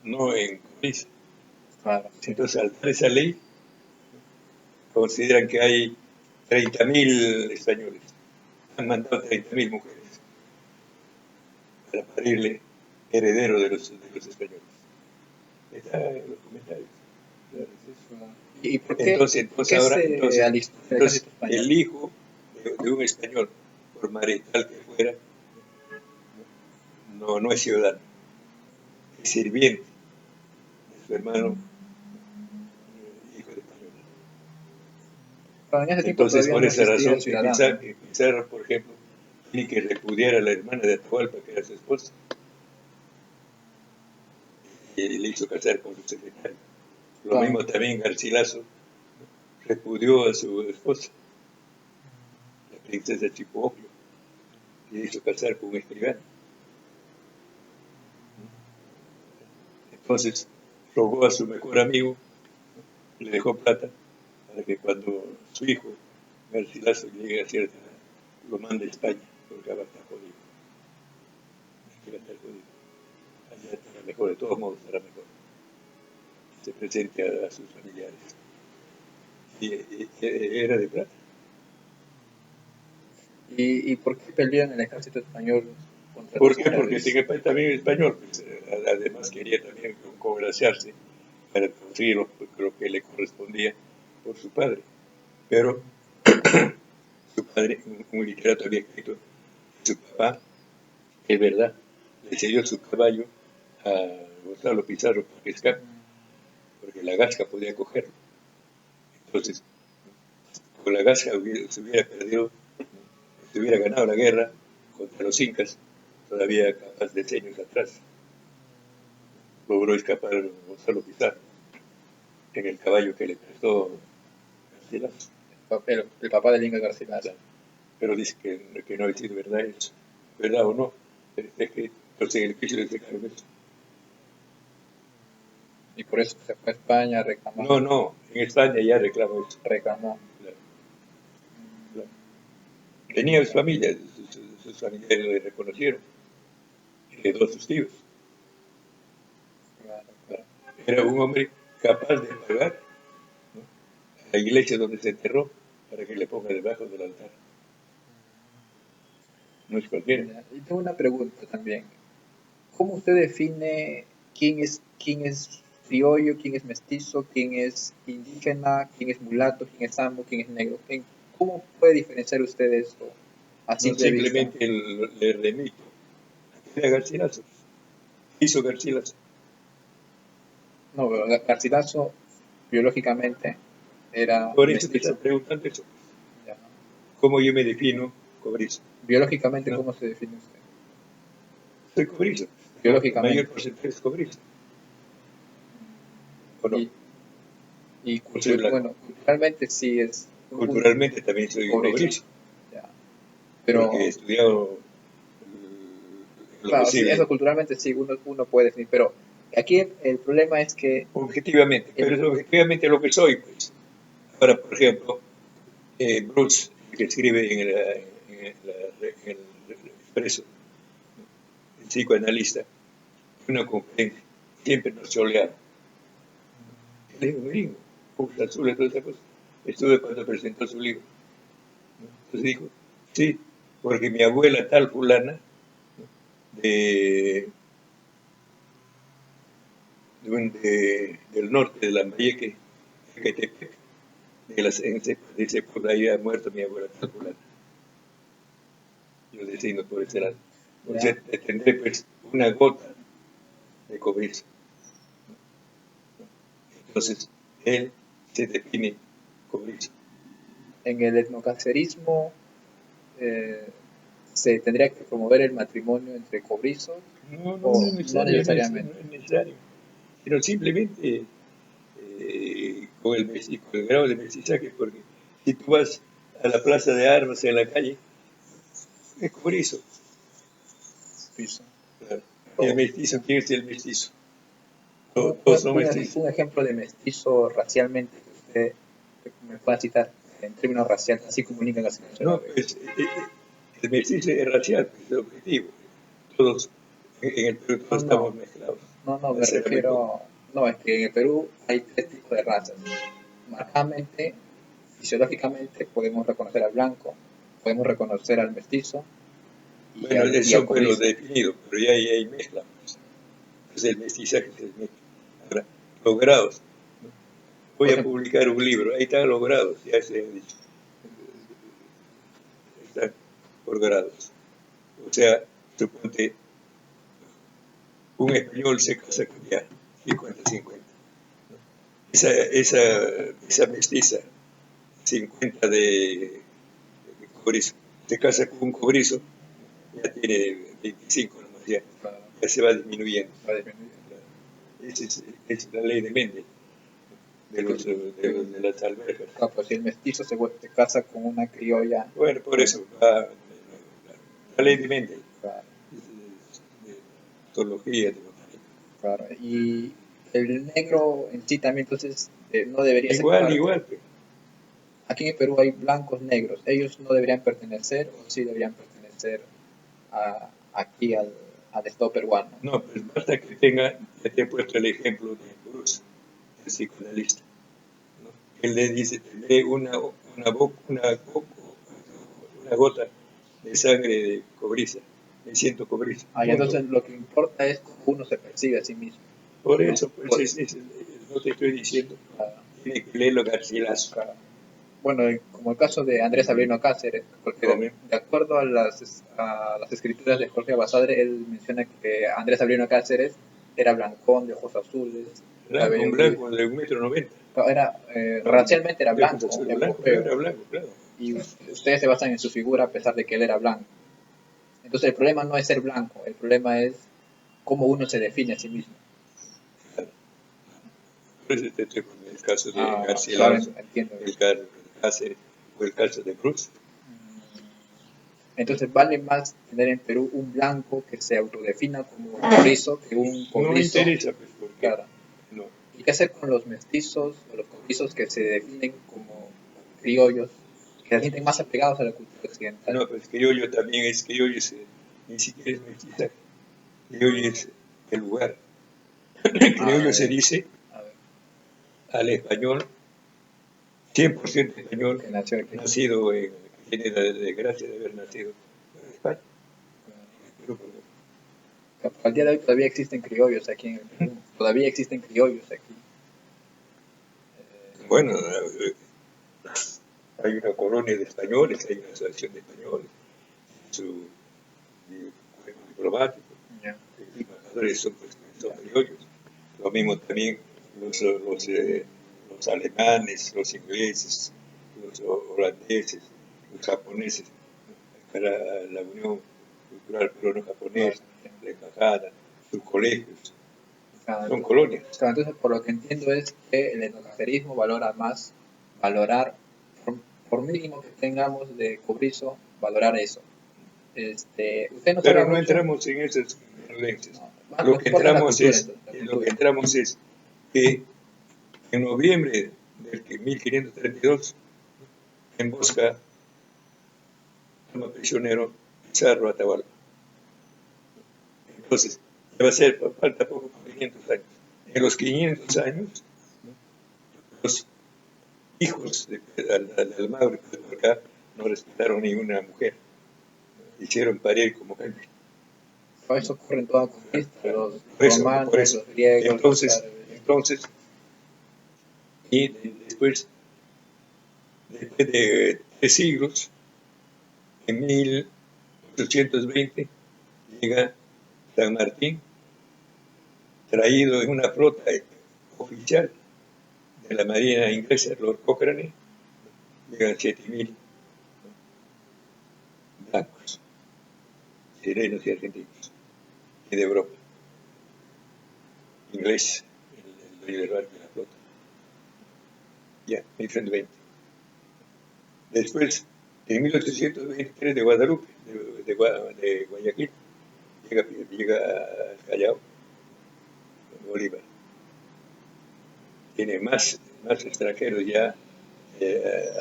no en cobrizo. Claro. Entonces, al dar esa ley, consideran que hay 30.000 españoles. Han mandado 30.000 mujeres para parirle heredero de los españoles. Está en los comentarios. ¿Y por qué? Entonces el hijo de un español, por mariscal que fuera, no es ciudadano, es sirviente de su hermano, hijo de español. Entonces, por esa razón, Pizarro, por ejemplo, tiene que repudiar a la hermana de Atahualpa, que era su esposa. y le hizo casar con su secretario. Lo Wow. mismo también Garcilaso repudió a su esposa, la princesa Chipopio, y le hizo casar con un escribano. Entonces rogó a su mejor amigo, le dejó plata para que cuando su hijo Garcilaso llegue a cierta edad, lo mande a España, porque ahora está jodido. Va a estar jodido. Allá estará mejor, de todos modos estará mejor. Se presente a sus familiares. Y era de plata. ¿Y por qué peleó en el ejército español contra ¿Por los qué? Porque árabes? tenía también español. Pues, además quería también congraciarse para conseguir lo que le correspondía por su padre. Pero su padre, un literato, había escrito que su papá, es verdad, le cedió su caballo a Gonzalo Pizarro para que escape, porque la gasca podía cogerlo. Entonces, con la gasca se hubiera perdido, se hubiera ganado la guerra contra los incas, todavía capaz de años atrás. Logró escapar Gonzalo Pizarro en el caballo que le prestó Garcilaso. El papá del Inca Garcilaso. Pero dice que no ha sido verdad eso. ¿Verdad o no? Es que entonces en el juicio le sacaron eso. Y por eso se fue a España, reclamó. No, en España ya reclamó eso. Reclamó. Claro, claro. Tenía su familia, sus familiares le reconocieron, heredó a sus tíos. Claro, claro. Era un hombre capaz de pagar, ¿no?, a la iglesia donde se enterró para que le ponga debajo del altar. No es cualquiera. Y tengo una pregunta también. ¿Cómo usted define quién es criollo, quién es mestizo, quién es indígena, quién es mulato, quién es samo, quién es negro? ¿Cómo puede diferenciar usted esto a No simple vista? simplemente le remito a Garcilaso. Hizo Garcilaso. No, pero Garcilaso biológicamente era Por eso te mestizo. estás preguntando eso. Ya. ¿Cómo yo me defino cobrizo? Biológicamente, ¿No? ¿cómo se define usted? Soy cobrizo. El mayor Biológicamente. porcentaje es cobrizo. ¿O no? Y, y ¿O soy blanco? bueno, culturalmente sí es un Culturalmente también soy cobrizo. cobrizo. Ya. Porque he Pero, estudiado lo claro, sí, eso posible. culturalmente sí, uno puede definir. Pero aquí el problema es que Objetivamente. el, Pero es objetivamente lo que soy, pues. Ahora, por ejemplo, Bruce, que escribe en el Expreso, el psicoanalista, una conferencia, siempre nos choleaba. Él es un gringo, ojos azules, toda esa cosa. Estuve cuando presentó su libro. Entonces dijo, sí, porque mi abuela tal fulana, de, del norte de Lambayeque, Ecatepec, de ese pueblo ahí ha muerto mi abuela tal fulana. Yo decido por ese lado. O sea, ya, tendré pues una gota de cobrizo. Entonces, él se define cobrizo. en el etnocacerismo eh, se tendría que promover el matrimonio entre cobrizos No o es no necesario, necesariamente. no es necesario. Sino simplemente con con el grado de mestizaje, porque si tú vas a la plaza de armas en la calle, es cobrizo. Piso. Claro. Y el O, mestizo, ya. ¿quién es el mestizo? Todos son mestizos. Un ejemplo de mestizo racialmente que usted me pueda citar en términos raciales, así como Nica Garcilaso era No, pues el mestizo es racial, pues, es objetivo. Todos, en el Perú No, todos no, estamos mezclados. no, me Será mejor. refiero, no, es que en el Perú hay tres tipos de razas. Marcadamente, fisiológicamente, podemos reconocer al blanco, podemos reconocer al mestizo Bueno, y al son pues los cobrizo. definidos, pero ya hay mezcla, pues. Entonces el mestizaje se mezcla. Ahora, los grados. ¿No? Por Voy a ejemplo, publicar un libro, ahí están los grados, ya se ha dicho. Están por grados. O sea, suponte, un español se casa con ya 50-50. Esa mestiza, 50 de cobrizo, se casa con un cobrizo, ya tiene 25 nomás, ya se va disminuyendo. va disminuyendo. Es la ley de Mendel, de las alberjas. Ah, pues si el mestizo se casa con una criolla, Bueno, por eso, la ley de Mendel, claro, de zoología, de botánica. claro. Y el negro en sí también, entonces, no debería ser Igual, parte. igual, pues. Aquí en Perú hay blancos negros. Ellos no deberían pertenecer, o sí deberían pertenecer aquí al Estado peruano. No, pues basta que tenga, ya te he puesto el ejemplo de Bruce, el psicoanalista, ¿no? Él le dice, te lee una gota de sangre de cobriza, me siento cobriza, Ah, y punto. entonces lo que importa es cómo uno se percibe a sí mismo. Por ¿No? eso, pues, no te estoy diciendo, Ah, tiene que leerlo Garcilaso. claro. Bueno, como el caso de Andrés Avelino Cáceres, porque ¿No? de acuerdo a las escrituras de Jorge Basadre, él menciona que Andrés Avelino Cáceres era blancón, de ojos azules, Un cabello gris. blanco de 1,90 m. Era, No, racialmente era de ojos blanco, azules, blanco, europeo, era blanco, claro. y ustedes se basan en su figura a pesar de que él era blanco. Entonces el problema no es ser blanco, el problema es cómo uno se define a sí mismo. Por eso te estoy poniendo el caso de Claro, Garcilaso, entiendo. el caso de Cáceres o el caso de Bruce. Entonces vale más tener en Perú un blanco que se autodefina como cobrizo que un No cobrizo. interesa, pues, porque Claro. no. ¿Y qué hacer con los mestizos o los cobrizos que se definen como criollos, que se sienten más apegados a la cultura occidental? No, pues criollo también es criollo, ni siquiera es mestizaje. Criollo es el lugar. Criollo se dice A ver, al español, 100% español, que nació aquí. nacido en, que tiene la desgracia de haber nacido en España. Pero, Al día de hoy todavía existen criollos aquí en el Perú. Todavía existen criollos aquí. bueno, hay una colonia de españoles, hay una asociación de españoles, su cuerpo diplomático, Ya. los embajadores son criollos. Lo mismo también los alemanes, los ingleses, los holandeses, los japoneses, para la Unión Cultural Peruano-Japonesa, la embajada, sus colegios, son colonias. Entonces, por lo que entiendo es que el etnocacerismo valora más, valorar, por mínimo que tengamos de cobrizo, valorar eso. Usted nos Pero habla no mucho. entramos en esas violencias. No, Lo que entramos lo que entramos es que en noviembre del 1532 embosca, toma prisionero Pizarro Atahualpa. Entonces, va a ser, falta poco, 500 años. En los 500 años, los hijos de Almagro y de acá no respetaron ni una mujer. Hicieron parir como gente. eso ocurre en toda conquista, los Por eso, romanos, los griegos, entonces, los árabes. y después de 3 siglos, en 1820, llega San Martín, traído en una flota oficial de la Marina inglesa, Lord Cochrane, llegan 7.000 blancos, chilenos y argentinos, y de Europa, inglés, el dueño del barco de la flota. Ya, 1820. Después, en 1823, de Guadalupe, de Guayaquil, llega al Callao, Bolívar. Tiene más extranjeros ya,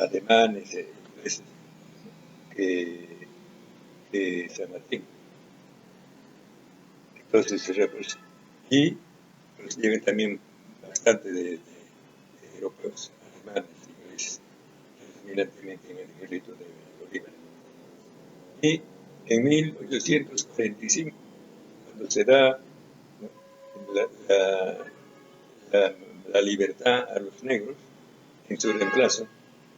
alemanes, ingleses, que San Martín. Entonces, y pues, llegan también bastante de europeos, alemanes, ingleses, predominantemente en el ejército de Bolívar. Y en 1845, cuando se da, ¿no?, la libertad a los negros, en su reemplazo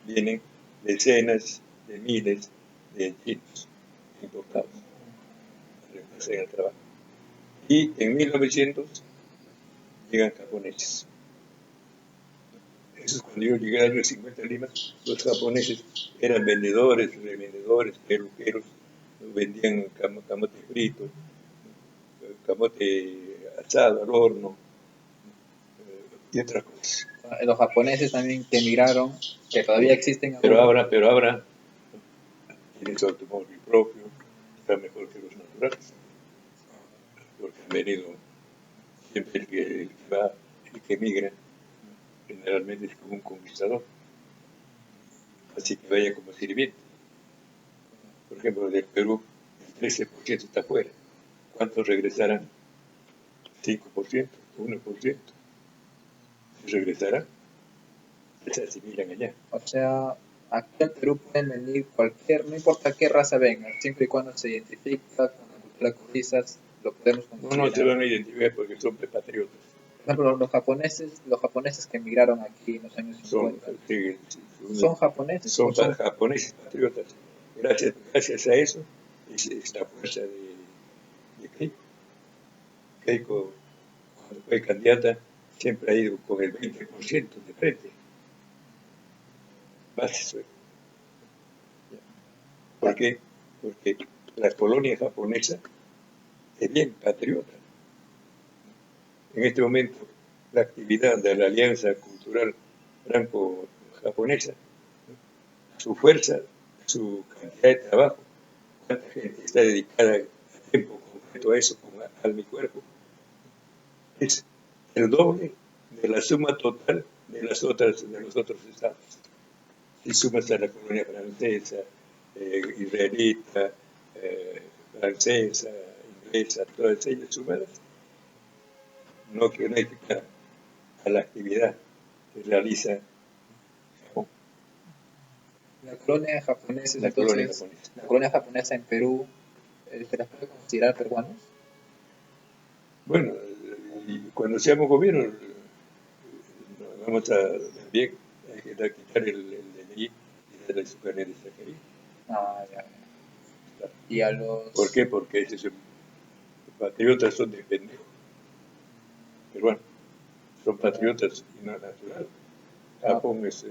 vienen decenas de miles de chinos importados para reemplazar el trabajo. Y en 1900 llegan japoneses. Eso es cuando yo llegué al año 50 a Lima. Los japoneses eran vendedores, revendedores, peluqueros, vendían camote frito, camote asado al horno, y otras cosas. Los japoneses también que emigraron, que todavía existen Pero aún. ahora tienen su automóvil propio, está mejor que los naturales, porque han venido siempre el que emigra, generalmente es como un conquistador, así que vaya como sirviente. Por ejemplo, del Perú, el 13% está fuera. ¿Cuántos regresarán? 5%, 1%. Regresarán, se asimilan allá. O sea, aquí al Perú pueden venir cualquier, no importa qué raza venga, siempre y cuando se identifica con la cultura cordizas, lo podemos No se considerar. van a identificar porque son patriotas. Por ejemplo, los japoneses que emigraron aquí en los años 50, ¿son japoneses o son? japoneses patriotas. Gracias a eso es la fuerza de Keiko. Keiko, cuando fue candidata, siempre ha ido con el 20% de frente. Base sueldo. ¿Por qué? Porque la colonia japonesa es bien patriota. En este momento, la actividad de la Alianza Cultural Franco-Japonesa, su fuerza, su cantidad de trabajo, cuánta gente está dedicada a tiempo completo a eso, con alma y cuerpo, es el doble de la suma total de los otros estados. Si sumas a la colonia francesa, israelita, francesa, inglesa, todas ellas sumadas, no equiparan a la actividad que realiza Japón, La colonia japonesa, la colonia entonces, japonesa. la colonia japonesa en Perú, ¿se las puede considerar peruanos? Bueno, y cuando seamos gobierno, vamos a también hay que quitar el DNI y darle su carnet de extranjería. Ah, ya. Y a los... ¿Por qué? Porque los patriotas son de pendejo. Pero bueno, son patriotas y no natural. Japón es...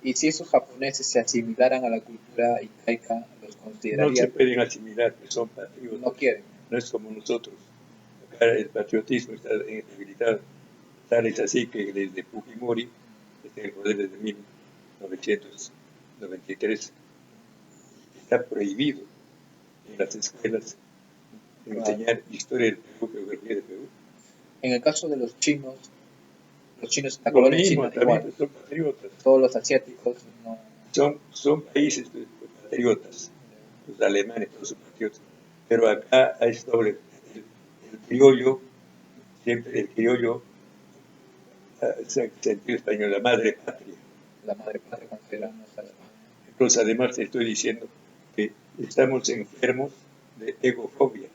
y si esos japoneses se asimilaran a la cultura incaica, los no se considerarían... pueden asimilar que son patriotas. No quieren. No es como nosotros. Acá el patriotismo está debilitado. Tal es así que desde Fujimori, desde el poder desde 1993, está prohibido en las escuelas enseñar historia del Perú, geografía del Perú. En el caso de los chinos, la Lo colonia mismo, china, también igual. son patriotas. Todos los asiáticos, no. Son países patriotas. Los alemanes, todos son patriotas. Pero acá es doble. El criollo, siempre el criollo, sentido español, la madre patria. La madre patria consideramos a la... Entonces, además, te estoy diciendo que estamos enfermos de egofobia.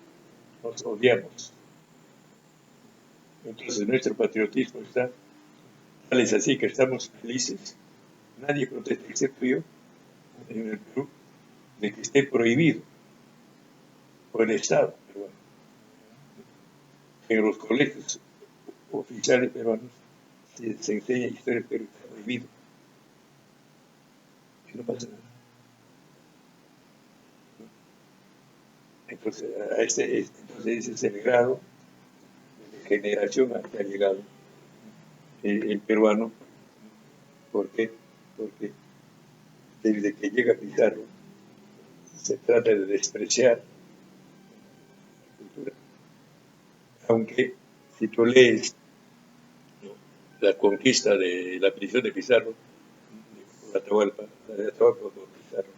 Nos odiamos. Entonces, nuestro patriotismo está tal es así que estamos felices. Nadie protesta excepto yo en el Perú de que esté prohibido por el Estado peruano. En los colegios oficiales peruanos se enseña historia del Perú, está prohibido. Y no pasa nada. Entonces, ese es el grado de generación a que ha llegado el peruano. ¿Por qué? Porque desde que llega Pizarro se trata de despreciar la cultura. Aunque si tú lees la conquista de la prisión de Pizarro, de Atahualpa por Pizarro,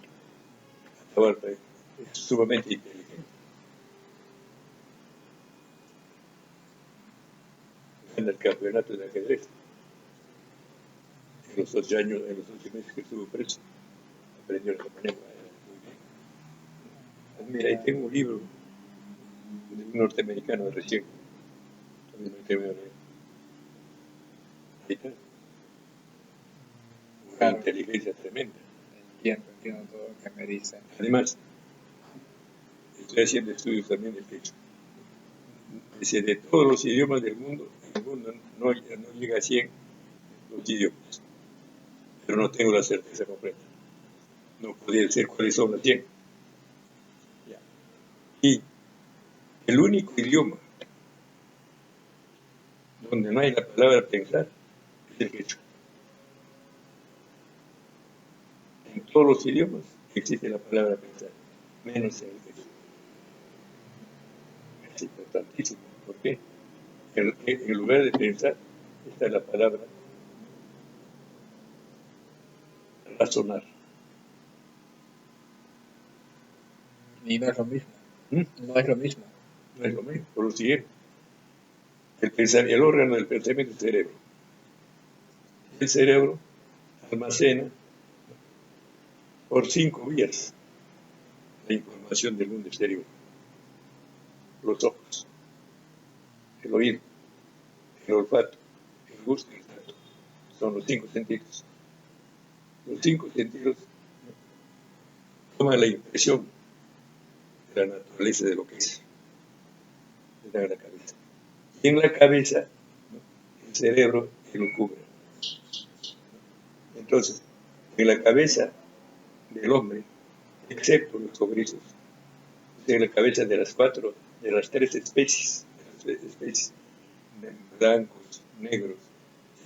Atahualpa es sumamente inteligente. Gana el campeonato de ajedrez. En los 8 años, en los 8 meses que estuvo preso, aprendió el japonés muy bien. Mira, ahí tengo un libro de un norteamericano recién. También lo tengo leer. Ahí está. Una inteligencia tremenda. Entiendo todo lo que me dicen. Además, estoy haciendo estudios también del techo. Dice, de todos los idiomas del mundo, el mundo no llega a 100 los idiomas. Pero no tengo la certeza completa. No podría decir cuáles son los 100. Ya. Y el único idioma donde no hay la palabra pensar el quechua. En todos los idiomas existe la palabra pensar, menos en el quechua. Es importantísimo. ¿Por qué? En lugar de pensar está la palabra razonar. Y no es lo mismo. ¿Mm? No es lo mismo. No es lo mismo. Por lo siguiente, el órgano del pensamiento es el cerebro. El cerebro almacena por 5 vías la información del mundo exterior. Los ojos, el oído, el olfato, el gusto y el tacto. Son los 5 sentidos. Los 5 sentidos toman la impresión de la naturaleza de lo que es. Está en la cabeza. Y en la cabeza, el cerebro lo cubre. Entonces, en la cabeza del hombre, excepto los cobrizos, en la cabeza de las 3 especies, blancos, negros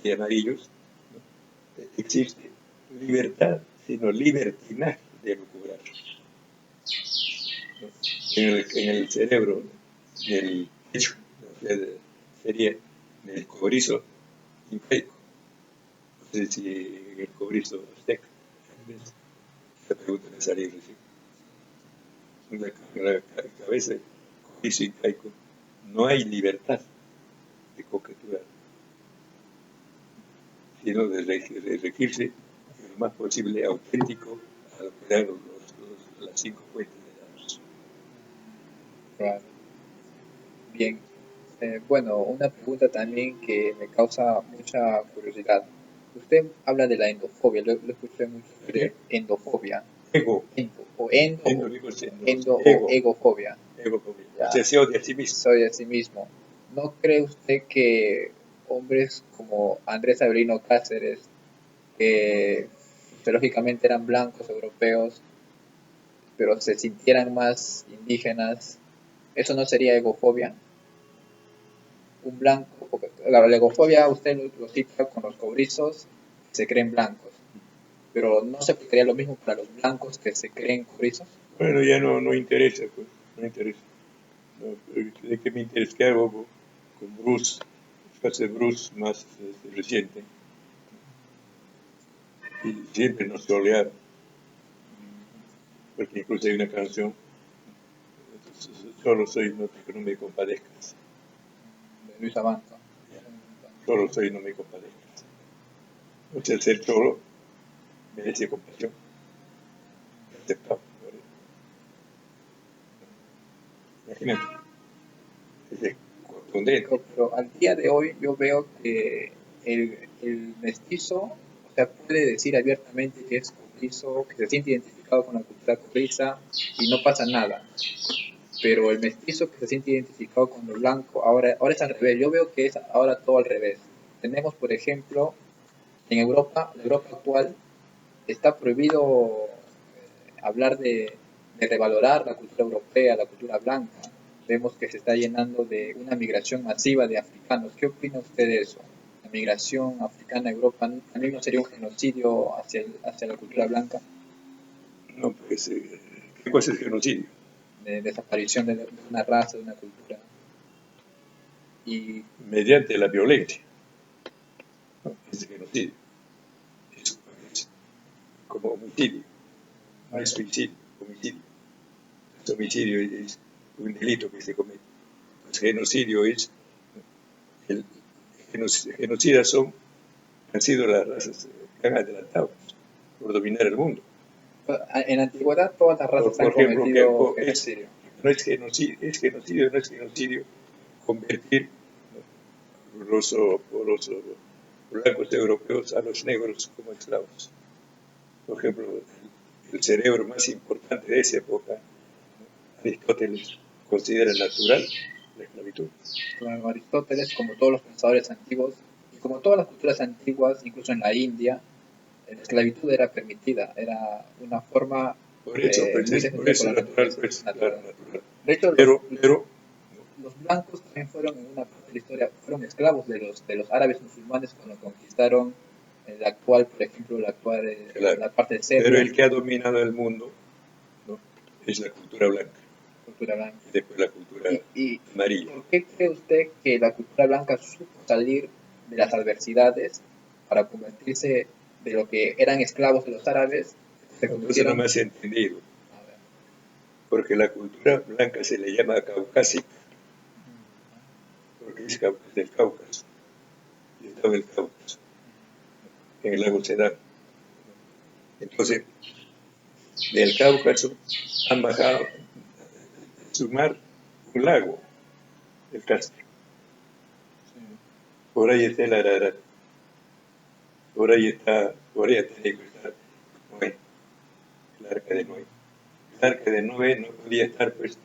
y amarillos, ¿no? Existe libertad, sino libertinaje de lucubrar. ¿No? En el cerebro del hecho, sería del cobrizo incaico, no sé si en el cobrizo azteca. Esta pregunta me salió recién. En la cabeza del cobrizo incaico no hay libertad de conjeturar, sino de regirse lo más posible auténtico a lo que dan las 5 fuentes de datos. Claro. Bien. Bueno, una pregunta también que me causa mucha curiosidad. Usted habla de la endofobia, lo escuché mucho de endofobia. Ego, O endo, digo, endo o ego, egofobia. egofobia, Ya. deseo de sí mismo. Soy de sí mismo. ¿No cree usted que hombres como Andrés Avelino Cáceres, que fisiológicamente eran blancos europeos, pero se sintieran más indígenas, eso no sería egofobia? Un blanco, porque la egofobia usted lo cita con los cobrizos que se creen blancos, pero ¿no se aplicaría lo mismo para los blancos que se creen cobrizos? Bueno, ya no interesa, pues, no interesa. No, ¿de qué me interesa? ¿Qué hago con Bruce? El caso de Bruce más reciente. Y siempre nos trolearon, porque incluso hay una canción, solo soy, no me compadezcas. De Luis Abanto. Solo soy, no me compadezcas. O sea, el ser solo merece compasión. Aceptado. Imagínate. Es contundente. Pero al día de hoy yo veo que el mestizo, o sea, puede decir abiertamente que es cobrizo, que se siente identificado con la cultura cobriza y no pasa nada. Pero el mestizo que se siente identificado con lo blanco, ahora es al revés. Yo veo que es ahora todo al revés. Tenemos, por ejemplo, en Europa, la Europa actual, está prohibido hablar de revalorar la cultura europea, la cultura blanca. Vemos que se está llenando de una migración masiva de africanos. ¿Qué opina usted de eso? La migración africana a Europa también no sería un genocidio hacia la cultura blanca, No, pues, ¿qué cosa es genocidio? de desaparición de una raza, de una cultura. Y Mediante la violencia. ¿No? Es genocidio. Es como homicidio. No es suicidio, homicidio. El homicidio es un delito que se comete. El genocidio es, el genocidas han sido las razas que han adelantado por dominar el mundo. en la antigüedad todas las razas han ejemplo, cometido genocidio. No es genocidio convertir los blancos europeos a los negros como esclavos. Por ejemplo, el cerebro más importante de esa época, Aristóteles, considera natural la esclavitud. Claro, Aristóteles, como todos los pensadores antiguos, y como todas las culturas antiguas, incluso en la India, la esclavitud era permitida, era una forma Por eso, muy defendida por la natural, naturaleza. claro, natural. De hecho, Pero los blancos también fueron en una parte de la historia, fueron esclavos de los árabes musulmanes cuando conquistaron el actual, por ejemplo, Claro. la parte de Pero Serbia, el que ha dominado el mundo, ¿no?, es la cultura blanca, cultura blanca. y después la cultura Y amarilla. ¿por qué cree usted que la cultura blanca supo salir de las adversidades para convertirse de lo que eran esclavos de los árabes? Se Entonces no convirtieron, me has entendido, a ver, porque la cultura blanca se le llama caucásica, porque es del Cáucaso, y estaba en el Cáucaso, en el lago Sedán. Entonces, del Cáucaso han bajado a su mar un lago, el Caspio. Por ahí está el Ararat, por ahí está Noé, el arca de Noé. El arca de Noé no podía estar pues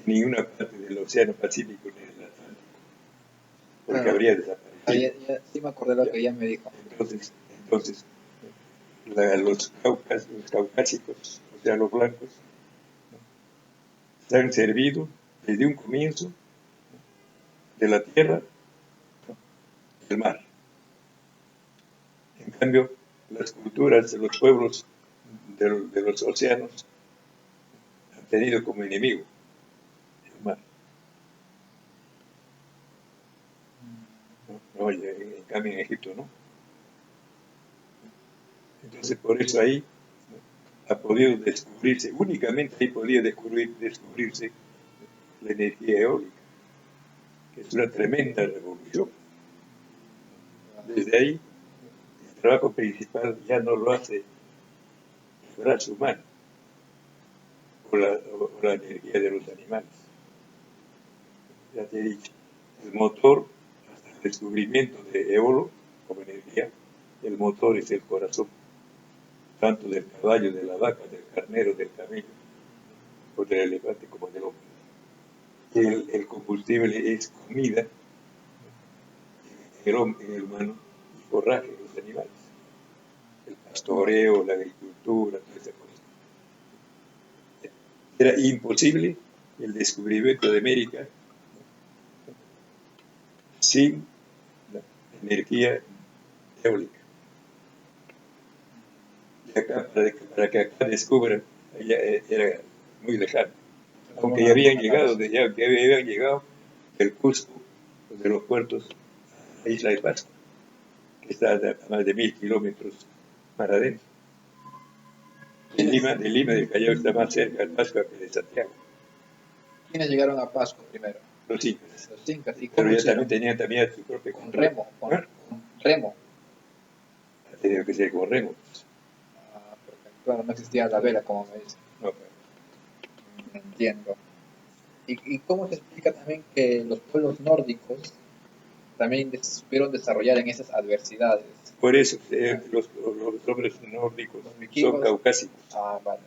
en ninguna parte del Océano Pacífico ni del Atlántico, porque claro, habría desaparecido. sí me acordé lo que ella me dijo. Entonces los caucásicos, o sea, los blancos, se han servido desde un comienzo de la tierra del mar. En cambio, las culturas de los pueblos de los océanos han tenido como enemigo el mar. No, en cambio en Egipto no. Entonces por eso ahí, ¿no?, ha podido descubrirse, únicamente ahí podía descubrirse la energía eólica, que es una tremenda revolución. Desde ahí, el trabajo principal ya no lo hace el brazo humano o la energía de los animales. Ya te he dicho, el motor, hasta el descubrimiento de Eolo como energía, el motor es el corazón, tanto del caballo, de la vaca, del carnero, del camello, o del elefante como del hombre. El combustible es comida en el humano y forraje en los animales. El pastoreo, la agricultura, toda esa cosa. Era imposible el descubrimiento de América sin la energía eólica. Y acá, para que acá descubran, ya era muy lejano. Aunque ya habían llegado, del Cusco, de los puertos, a Isla de Pascua, que está a más de 1000 kilómetros más adentro. De Lima, del Callao, está más cerca de Pascua que de Santiago. ¿Quiénes llegaron a Pascua primero? Los incas. Los incas. ¿Y Pero cómo ya hicieron? también tenían su propia Con cultura. remo, ¿Ah? con remo. Ha tenido que ser con remo. Porque claro, no existía la vela, como me dice. No, Entiendo. ¿Y cómo se explica también que los pueblos nórdicos también supieron desarrollar en esas adversidades? por eso los hombres nórdicos Los son vikingos. caucásicos, Vale.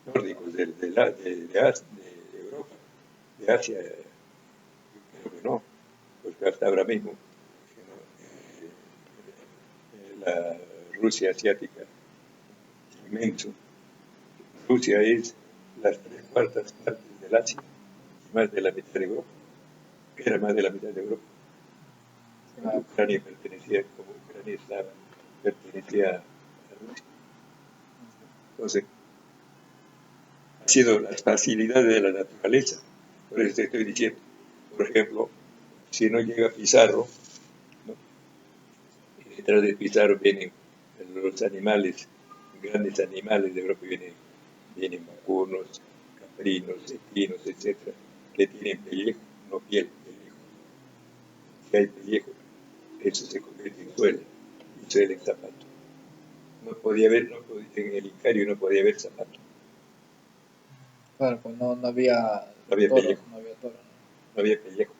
nórdicos de Europa, de Asia, creo que no, porque hasta ahora mismo la Rusia asiática es inmenso. Rusia es las 3/4 partes del Asia, más de la mitad de Europa, era más de la mitad de Europa. Ucrania como Ucrania eslava, pertenecía a Rusia. Entonces, ha sido las facilidades de la naturaleza. Por eso te estoy diciendo, por ejemplo, si no llega Pizarro, ¿no?, y detrás de Pizarro vienen los animales, grandes animales de Europa, vienen vacunos, caprinos, equinos, etcétera, que tienen pellejo, no piel, pellejo. Si hay pellejo, eso se convierte en suela, y suela en zapato. En el Incario no podía haber zapato. Claro, pues no había pellejo. No había toros. No había pellejo.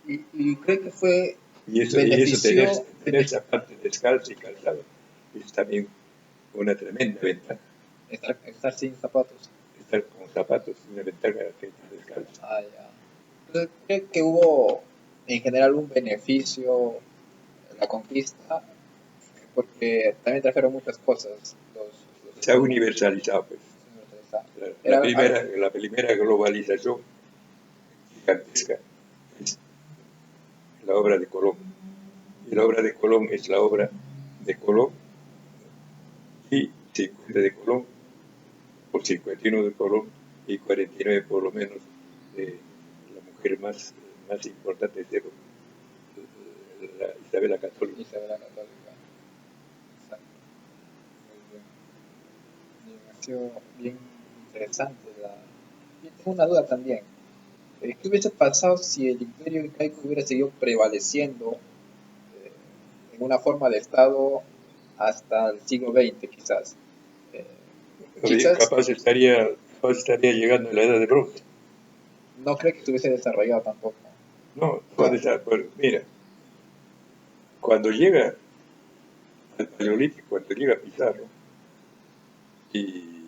¿Y cree que fue Y eso tener zapatos descalzo y calzado es también una tremenda ventaja. estar sin zapatos? Estar con zapatos es una ventaja que estar descalzo. Ya. Entonces, ¿cree que hubo en general un beneficio en la conquista? Porque también trajeron muchas cosas. Se ha universalizado, pues. está. La primera globalización gigantesca es la obra de Colón. Y la obra de Colón es la obra de Colón y 50 de Colón, o 51 de Colón y 49 por lo menos de la mujer más importante de la Isabel la Católica. Isabel la Católica. Exacto. Muy bien. Me pareció bien interesante. Yo tengo una duda también. ¿Qué hubiese pasado si el imperio incaico hubiera seguido prevaleciendo en una forma de Estado hasta el siglo XX, quizás? Eh, Capaz estaría llegando a la edad de bronce. No creo que se hubiese desarrollado tampoco. No, mira, cuando llega al Paleolítico, cuando llega Pizarro y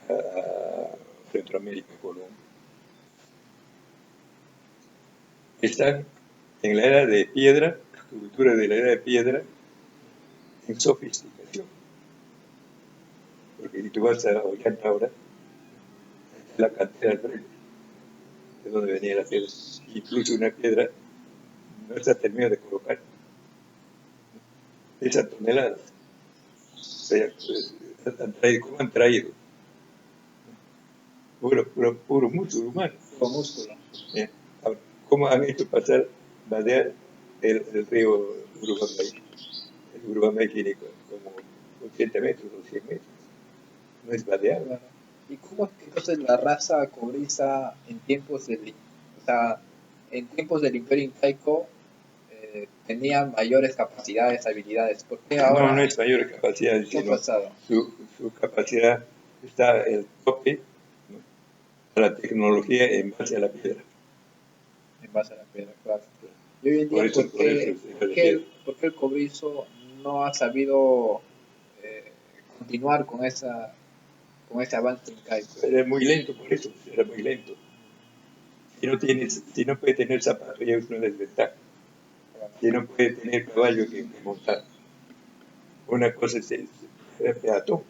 a Centroamérica, Colón, están en la era de piedra, cultura de la era de piedra, en sofisticación. Porque si tú vas a Ollanta ahora, la cantera del frente, de donde venía la piedra, incluso una piedra no está terminada de colocar. Esa tonelada, ¿cómo han traído? Puro músculo humano. Puro músculo. Ahora, ¿cómo han hecho pasar, vadear el río Urubambay? El Urubambay tiene como 80 metros o 100 metros. No es vadear. Claro. ¿Y cómo es que entonces la raza cobriza en tiempos en tiempos del Imperio Incaico tenía mayores capacidades, habilidades? ¿Por qué ahora? No es mayor capacidad, ¿Qué ha sino pasado? su capacidad está el tope, ¿no?, a la tecnología en base a la piedra. En base a la piedra, claro. Y hoy en día, ¿por qué el cobrizo no ha sabido continuar con ese avance incaico? Era muy lento, por eso, era muy lento. Si no puede tener zapatos, ya es una desventaja. Si no puede tener caballo que montar. Una cosa es el peatón,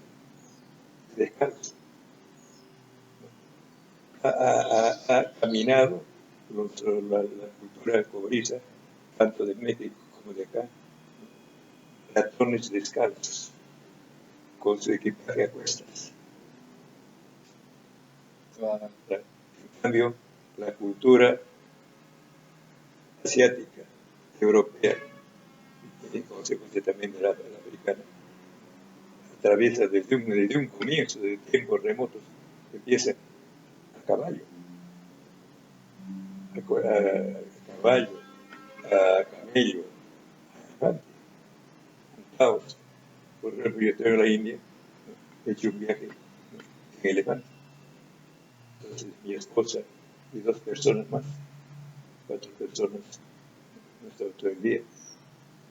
descalzo. Ha caminado la cultura cobriza, tanto de México como de acá, peatones descalzos, con su equipaje a cuestas. Claro. En cambio, la cultura asiática, europea, y en consecuencia también de la americana, atraviesa desde un comienzo, de tiempos remotos, empieza a caballo, a camello, a elefante, montados. Por ejemplo, yo estoy en la India, he hecho un viaje en elefante. Entonces, mi esposa y 2 personas más, 4 personas, no estaba todo el día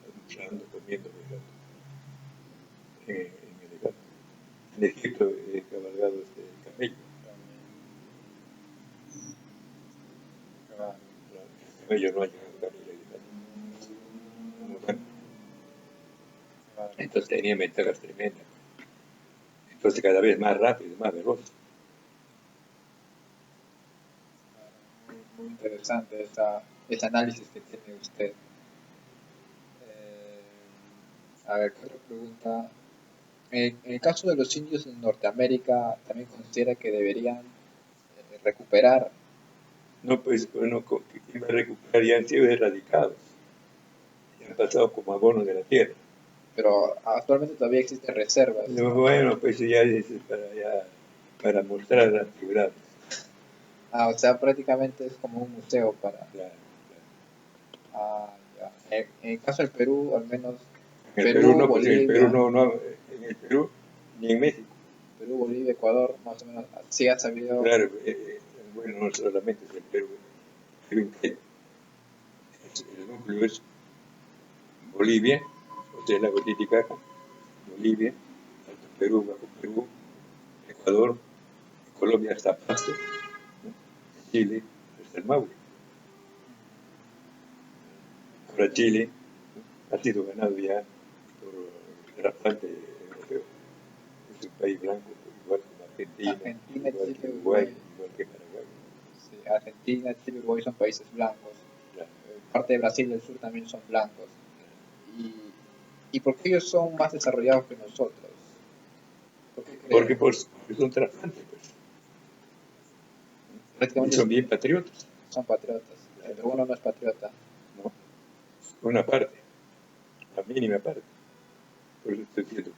almorzando, comiendo, en elefante. En Egipto he cabalgado camello. Claro. El camello no ha llegado a camino elefante. Claro. Entonces tenía ventajas tremendas. Entonces cada vez más rápido, más veloz. Muy interesante ese análisis que tiene usted. A ver, ¿qué otra pregunta? En el caso de los indios en Norteamérica, ¿también considera que deberían recuperar? No, pues, bueno, ¿quién va a recuperar? Ya han sido erradicados. Ya han pasado como abono de la tierra. Pero actualmente todavía existen reservas. Bueno, pues ya es para mostrar la antigüedad. O sea, prácticamente es como un museo para... Claro. Ya. En el caso del Perú, al menos En el Perú no, pues en el Bolivia, Perú no, en el Perú ni en México. Perú, Bolivia, Ecuador, más o menos, sí ha sabido... Claro, bueno, no solamente es el Perú, entero. El núcleo es Bolivia, o sea, la Titicaca, Bolivia, Alto Perú, Bajo Perú, Ecuador, Colombia hasta Pasto, ¿no?, Chile hasta el Maule. Ahora Chile, ¿no?, ha sido ganado ya por gran parte europeo. país blanco, igual que Argentina, Argentina, igual que Chile, Uruguay, Uruguay. igual que Paraguay. Sí, Argentina, Chile y Uruguay son países blancos. Claro, Parte de Brasil del Sur también son blancos. ¿Y, y por qué ellos son más desarrollados que nosotros? ¿Por qué porque, creen? porque son tratantes, pues, y Prácticamente son bien patriotas, son patriotas. El claro, peruano no es patriota. ¿no? Una parte, la mínima parte. Por eso estoy diciendo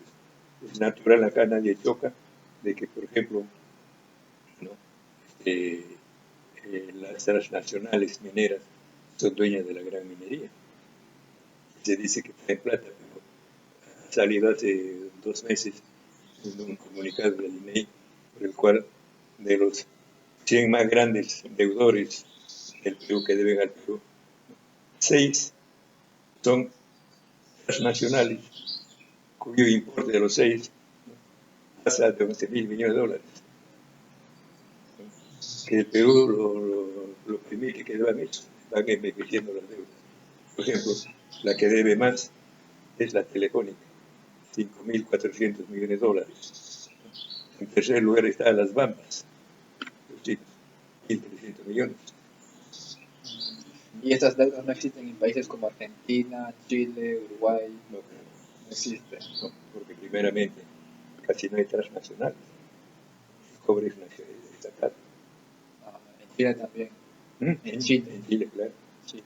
que es natural, acá nadie toca de que, por ejemplo, ¿no? Eh, las transnacionales mineras son dueñas de la gran minería. Se dice que traen plata, pero ha salido hace 2 meses en un comunicado del INEI por el cual de los 100 más grandes deudores del Perú que deben al Perú, 6 son transnacionales, cuyo importe de los 6 pasa de 11.000 millones de dólares. Que el Perú lo permite que deban eso, van envejeciendo las deudas. Por ejemplo, la que debe más es la Telefónica, 5.400 millones de dólares. En tercer lugar están las Bambas, los chinos, 1.300 millones. Y estas deudas no existen en países como Argentina, Chile, Uruguay. No, No existen. no, porque primeramente casi no hay transnacionales, el cobre es estatal. En Chile también. En Chile. En Chile, claro. Chile.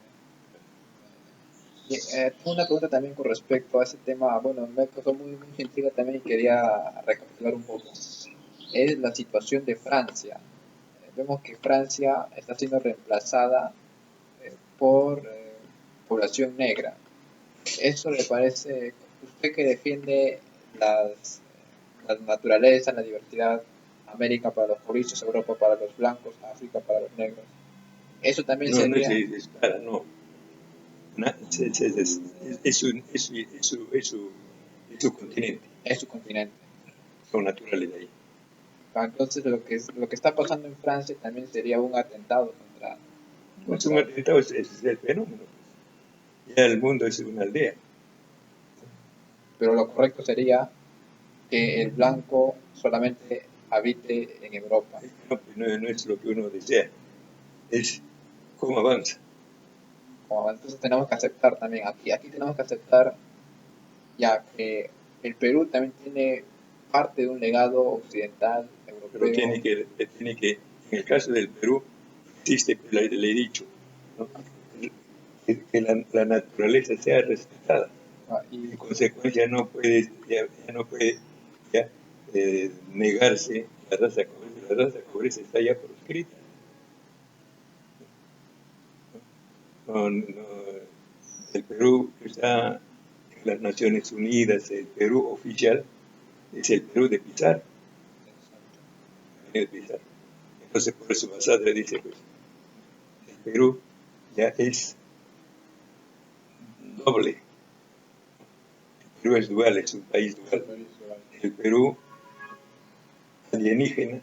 Y, tengo una pregunta también con respecto a ese tema. Bueno, me causó mucha intriga también y quería recapitular un poco. Es la situación de Francia. Vemos que Francia está siendo reemplazada por población negra. ¿Eso le parece, usted que defiende la naturaleza, la diversidad, América para los puristas, Europa para los blancos, África para los negros? Eso también No, no sería es para, no. Es su continente, en su continente. son naturales de ahí. Entonces lo que está pasando en Francia también sería un atentado No es un contra atentado, es el fenómeno. Ya el mundo es una aldea. pero lo correcto sería que el blanco solamente habite en Europa. No, pues no es lo que uno desea, es cómo avanza. Entonces tenemos que aceptar también, aquí tenemos que aceptar ya que el Perú también tiene parte de un legado occidental, Pero europeo. en el caso del Perú, existe, pues, le he dicho, ¿no? Que la naturaleza sea respetada. Y En consecuencia, ya no puede ya, negarse la raza cobre. La raza cobre está ya proscrita. No, no, el Perú está en las Naciones Unidas, el Perú oficial es el Perú de Pizarro. Entonces, por eso Basadre dice, pues, el Perú ya es doble. El Perú es dual, es un país dual. El Perú alienígena, el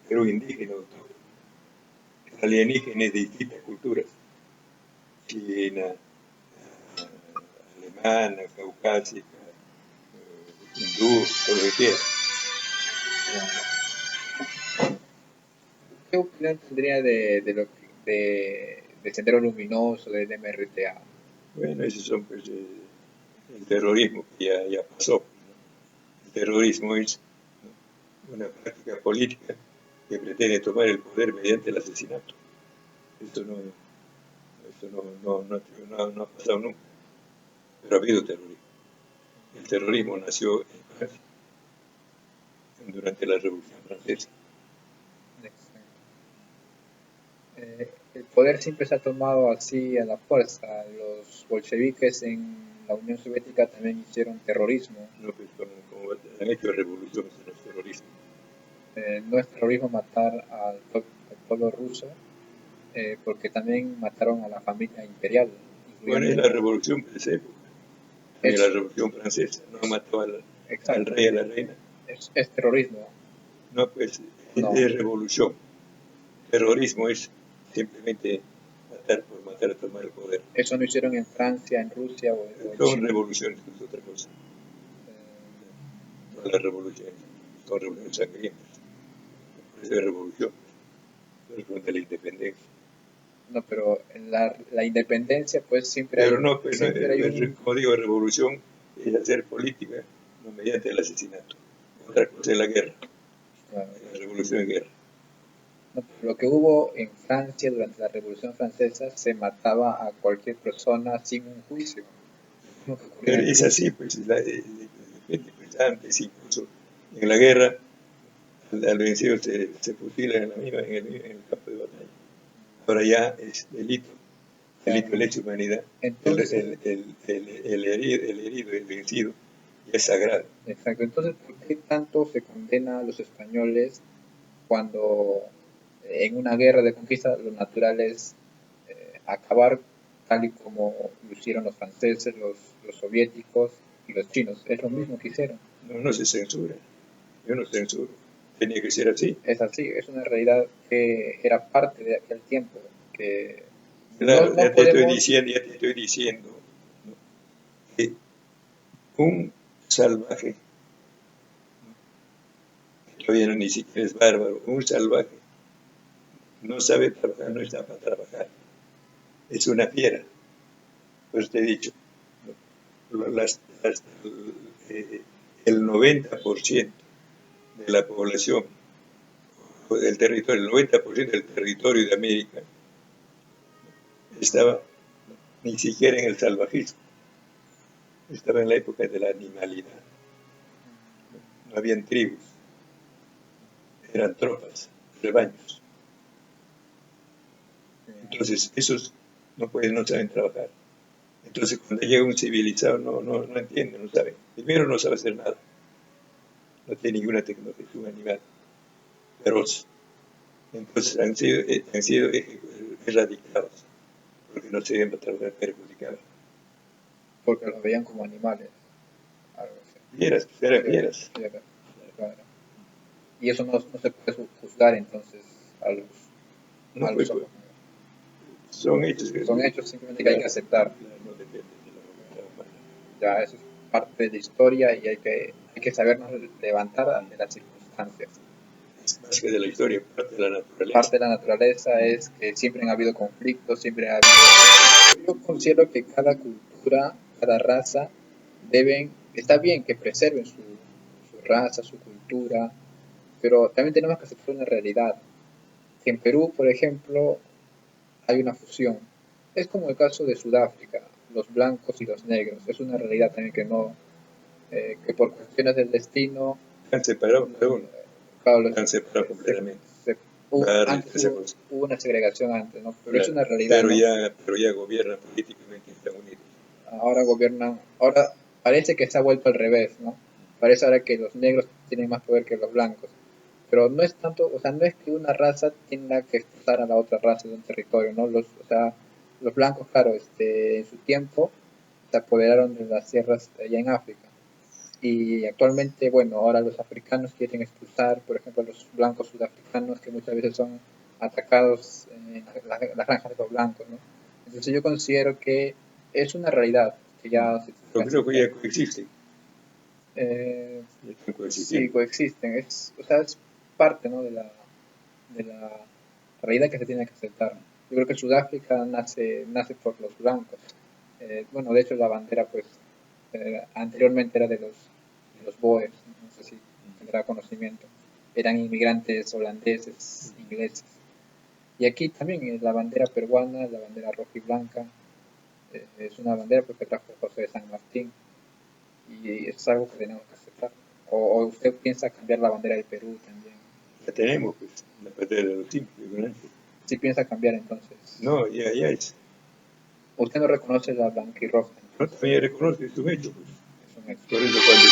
Perú indígena, el alienígena es de distintas culturas, china, alemana, caucásica, hindú, todo lo que quiera. ¿qué opinión tendría de Sendero Luminoso, del MRTA? Bueno, esos son, pues, el terrorismo que ya pasó. ¿No? El terrorismo es, ¿no?, una práctica política que pretende tomar el poder mediante el asesinato. Esto no ha pasado nunca, pero ha habido terrorismo. El terrorismo nació en Francia durante la Revolución Francesa. El poder siempre se ha tomado así a la fuerza. Los bolcheviques en la Unión Soviética también hicieron terrorismo. No, pues, como han hecho revoluciones en el terrorismo. No es terrorismo matar al pueblo ruso, porque también mataron a la familia imperial, Bueno, es incluyendo la revolución de esa época. También la es revolución francesa. No mató al exacto, rey, a la reina. es terrorismo, No, pues no. es revolución. Terrorismo es simplemente matar por matar, tomar el poder. Eso no hicieron en Francia, en Rusia o en Son China. revoluciones, es otra cosa. todas las revoluciones son revoluciones sangrientas. Por eso es revolución, frente a la independencia. No, pero en la independencia, pues Pero no, pues, siempre hay un... como digo, revolución es hacer política, no mediante el asesinato. Otra cosa es la guerra, la revolución es guerra. No, lo que hubo en Francia durante la Revolución Francesa, se mataba a cualquier persona sin un juicio. Lo que ocurría Pero en es Cuba. así, pues, pues, antes incluso en la guerra, al vencido se fusila en el campo de batalla. Ahora ya es delito de lesa humanidad. Entonces, El herido, el vencido, ya es sagrado. exacto. Entonces, ¿por qué tanto se condena a los españoles cuando en una guerra de conquista lo natural es acabar tal y como lo hicieron los franceses, los soviéticos y los chinos? Es lo mismo que hicieron. No, no se censura. Yo no censuro. Tenía que ser así. Es así, es una realidad que era parte de aquel tiempo, que Claro, no podemos... ya te estoy diciendo, ¿no? Que un salvaje, todavía no ni siquiera es bárbaro, un salvaje no sabe trabajar, no está para trabajar. Es una fiera. Pues te he dicho, ¿no? Eh, el 90% de la población del territorio, el 90% del territorio de América estaba ni siquiera en el salvajismo, estaba en la época de la animalidad. No habían tribus, eran tropas, rebaños. Entonces, esos no saben trabajar. Entonces, cuando llega un civilizado, no entiende, no sabe. Primero, no sabe hacer nada. No tiene ninguna tecnología, es un animal feroz. Entonces, han sido erradicados, porque no se deben trabajar perjudicados. porque los veían como animales, algo así. Fieras, pues eran Sí, fieras. sí, claro. Y eso no se puede juzgar entonces a los, No, a los pues, ojos. son hechos que Son hechos simplemente que hay que aceptar. no dependen de la voluntad humana. Ya eso es parte de la historia y hay que sabernos levantar ante las circunstancias. Es más que de la historia, parte de la naturaleza. Parte de la naturaleza es que siempre han habido conflictos, siempre ha habido... Yo considero que cada cultura, cada raza está bien que preserven su raza, su cultura, pero también tenemos que aceptar una realidad. Que en Perú, por ejemplo, hay una fusión. Es como el caso de Sudáfrica, los blancos y los negros. Es una realidad también que no, que por cuestiones del destino, Están separados cada uno, claro, están separados completamente. antes hubo una segregación antes, ¿no? Pero es Claro, una realidad, ¿no? pero ya gobiernan políticamente en Estados Unidos. Ahora gobiernan, ahora parece que se ha vuelto al revés, ¿no? Parece ahora que los negros tienen más poder que los blancos. Pero no es tanto, o sea, no es que una raza tenga que expulsar a la otra raza de un territorio, ¿no? O sea, los blancos, claro, en su tiempo se apoderaron de las tierras allá en África. Y actualmente, bueno, ahora los africanos quieren expulsar, por ejemplo, a los blancos sudafricanos que muchas veces son atacados en las granjas de los blancos, ¿no? Entonces yo considero que es una realidad que ya se Pero creo que ya coexisten. eh, Ya están sí, coexistiendo. coexisten, o sea, es parte, ¿no? de la realidad que se tiene que aceptar. Yo creo que Sudáfrica nace por los blancos. Bueno, de hecho la bandera, pues, anteriormente era de los Boers, no sé si tendrá conocimiento. Eran inmigrantes holandeses, ingleses. Y aquí también la bandera peruana, la bandera roja y blanca, es una bandera pues, que trajo José de San Martín y es algo que tenemos que aceptar. O usted piensa cambiar la bandera del Perú también. La tenemos, pues, la bandera de los simples, ¿verdad? Si piensa cambiar entonces. No, ya es. Usted no reconoce la blanca y roja. No, también reconoce, es un hecho, pues. Es un hecho. Por eso cuando